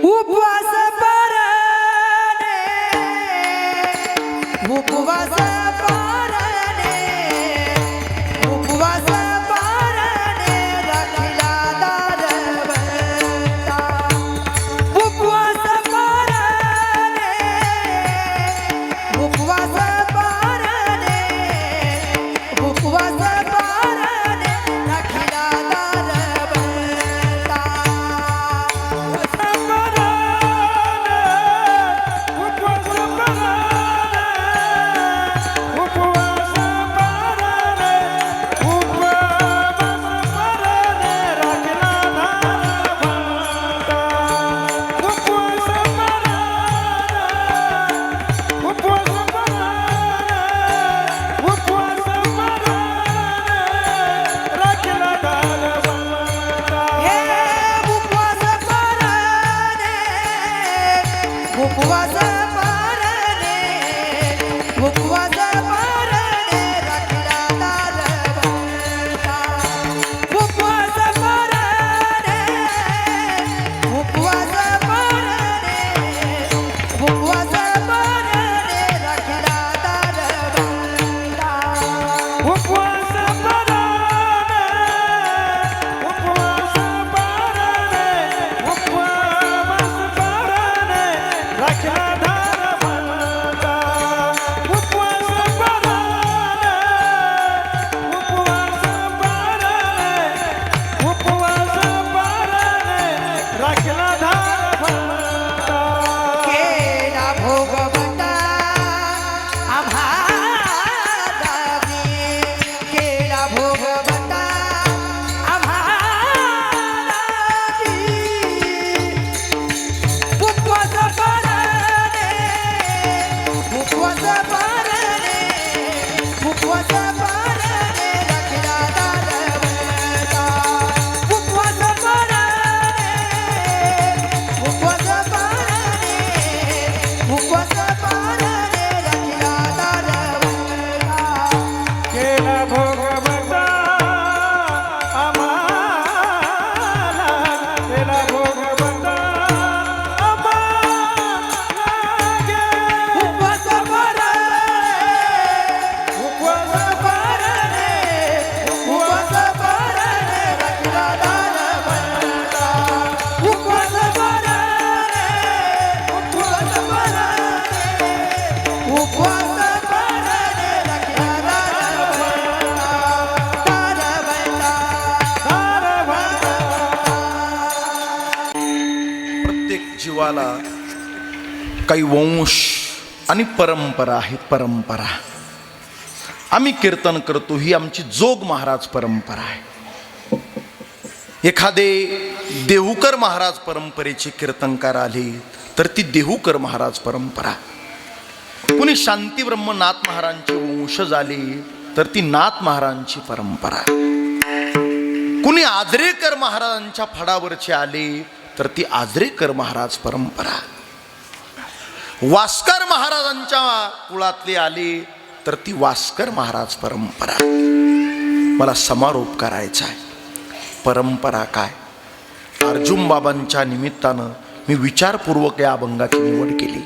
उपवास पारणे उपवास पारणे उपवास पारणे राखीला दारवंता. उपवास पारणे उपवास पारणे उपवास पारणे राखीला दारवंता. उपवास पारणे उपवास पारणे राखीला दारवंता. उपवास पारणे उपवास पारणे उपवास पारणे राखीला दारवंता. उपवास पारणे उपवास पारणे उपवास पारणे राखीला दारवंता. उपवास पारणे उपवास पारणे उपवास पारणे राखीला दारवंता. केला भोगवंता आम्हालावी केला भोगवंता आम्हालावी. उपवास पारणे उपवास पारणे उपवास पारणे राखीला दारवंता. उपवास पारणे उपवास पारणे उपवास पारणे राखीला दारवंता. केला भोगवंता आम्हाला केला भोगवंता आम्हाला उपवास पारणे उपवास पारणे उपवास पारणे राखीला दारवंता. उपवास पारणे उपवास पारणे उपवास पारणे राखीला दारवंता. प्रत्येक जीवाला काही वंश आणि परंपरा आहे. परंपरा आम्ही कीर्तन करतो ही आमची जोग महाराज परंपरा आहे. एखादे देहूकर महाराज परंपरेचे कीर्तनकार आले तर ती देहूकर महाराज परंपरा. कुणी शांती ब्रह्मनाथ महाराजांचे वंशज आले तर ती नाथ महाराजांची परंपरा. कुणी आजरेकर महाराजांच्या फडावरचे आले तर ती आजरेकर महाराज परंपरा. वास्कर महाराजांच्या कुळातले आले तर ती वास्कर महाराज परंपरा. मला समारोप करायचा आहे. परंपरा काय? अर्जुन बाबांच्या निमित्तानं मी विचारपूर्वक या अभंगाची निवड केली.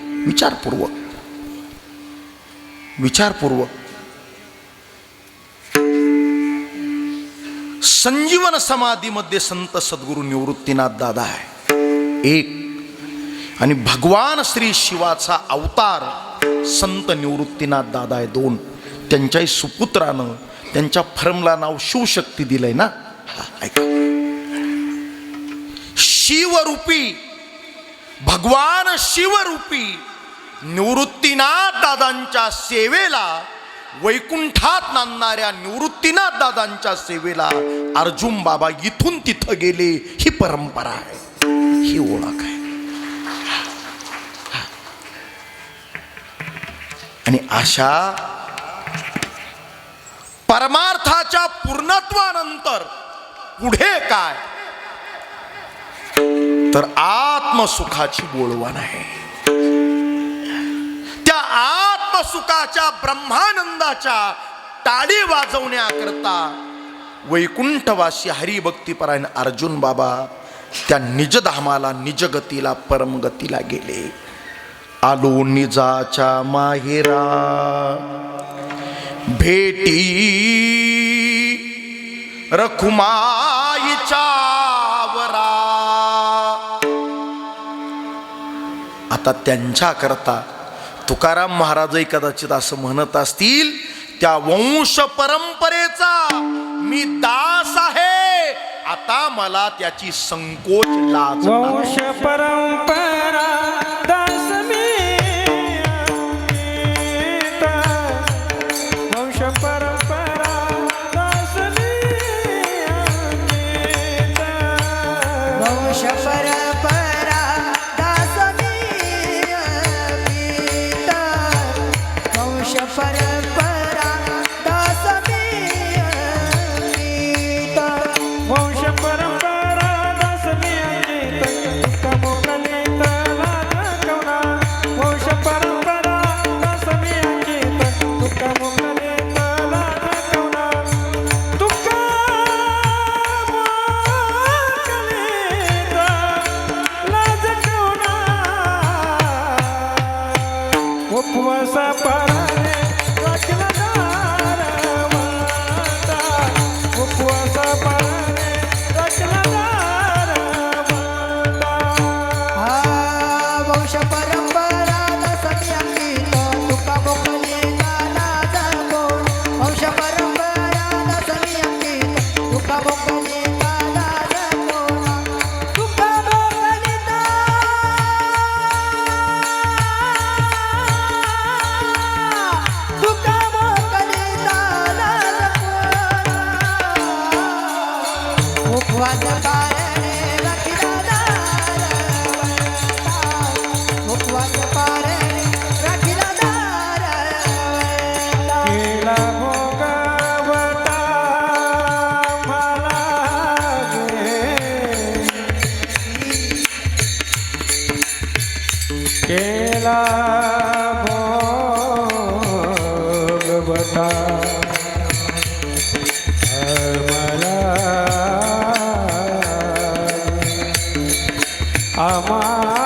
विचारपूर्वक संजीवन समाधीमध्ये संत सद्गुरू निवृत्तीनाथ दादा आहे एक, आणि भगवान श्री शिवाचा अवतार संत निवृत्तीनाथ दादा आहे दोन. त्यांच्याही सुपुत्रानं त्यांच्या फर्मला नाव शिवशक्ती दिलंय ना. ऐका, शिवरूपी भगवान शिवरूपी निवृत्तीनाथ दादांच्या सेवेला, वैकुंठात नांदणाऱ्या निवृत्तीनाथ दादांच्या सेवेला अर्जुन बाबा इथून तिथं गेले. ही परंपरा आहे, ही ओळख आहे. आणि अशा परमार्थाच्या पूर्णत्वानंतर पुढे काय, तर आत्मसुखाची बोलवण आहे. त्या आत्मसुखाच्या ब्रह्मानंदाच्या टाळी वाजवण्याकरता वैकुंठवासी हरिभक्तीपरायण अर्जुन बाबा त्या निजधामाला, निजगतीला, परमगतीला गेले. आलो निजाच्या माहेरा भेटी रखुमाईच्या वरा. आता त्यांच्याकरता तुकाराम महाराजही कदाचित असं म्हणत असतील, त्या वंश परंपरेचा मी दास आहे, आता मला त्याची संकोच लाज नाही. वंश परंपरा दास मी अंकित. वंश परंपरा दास मी अंकित. वंश परंपरा दास मी अंकित. वंश परंपरा दास मी अंकित. वंश परंपरा दास मी अंकित. तुका मोकलीत लाज कवना. वंश परंपरा दास मी अंकित. तुका मोकलीत लाज कवना. तुका मोकलीत लाज कवना. उपवासा पाराने राखला दारवंता. उपवासा पाराने राखला दारवंता. वंश परंपरा दास मी अंकित. तुका मोकलीता लाज कोण. वंश परंपरा दास मी अंकित. तुका मोकलीता लाज कोण. तुका मोकलीता तुका मोकलीता लाज कोण. उपवास पारणे राखिला दारवंता. उपवास पारणे राखिला दारवंता. केला भोगवता मला गे. केला भोगवता मला आम्हाला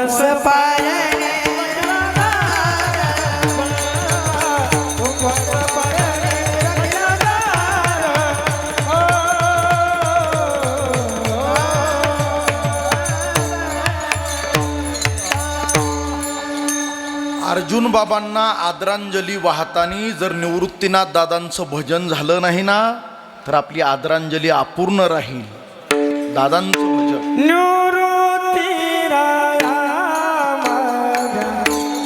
उपवास पारणे उपवास पारणे रखल्यादार. अर्जुन बाबांना आदरांजली वाहताना जर निवृत्तीनाथ दादांचं भजन झालं नाही ना तर आपली आदरांजली अपूर्ण राहील. दादांचं भजन निवृत्तीराया माझ्या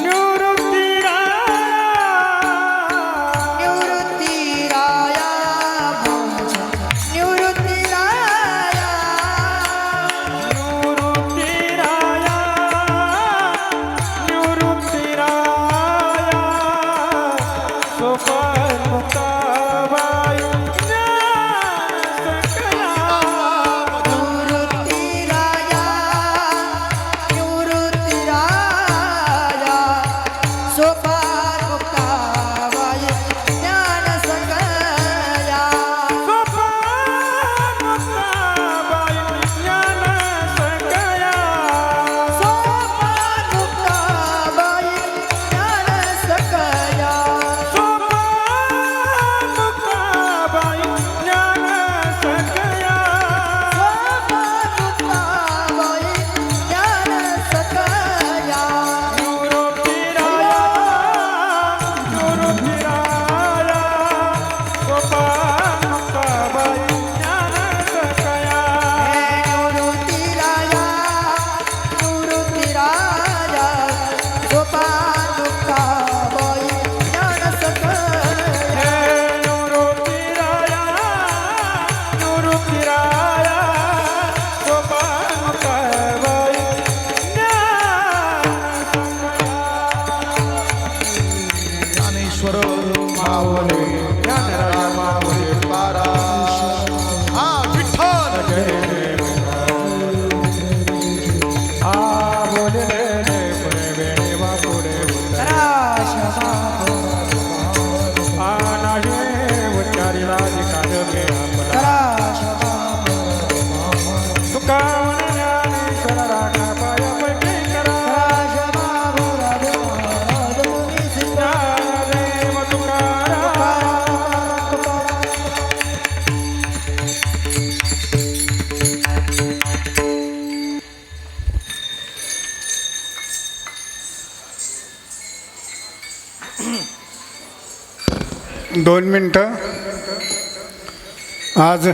निवृत्तीराया. निवृत्तीराया माझ्या निवृत्तीराया निवृत्तीराया निवृत्तीराया सोपान मुक्ताबाई ज्ञान सकला. निवृत्तीराया निवृत्तीराया सोपान मुक्ताबाई ज्ञान सकया सोपान मुक्ताबाई ज्ञान सकया. सोपान मुक्ताबाई ज्ञान सकया सोपान मुक्ताबाई ज्ञान सकया. निवृत्तीराया निवृत्तीराया सोपान मुक्ताबाई ज्ञान सकया. हे निवृत्तीराया निवृत्तीराया सोपान मुक्ताबाई ज्ञान ज्ञानेश्वर मावले ज्ञानराया मावले पारा हा विठ्ठल आ बोले ले पुरे बेणे वा पुरे आ नाही उच्चारीला काढ आपला तुकावन ज्ञानेश्वर राखा पाय पैकी करा. ज्ञानदेव तुकाराम. दोन मिनटं. आज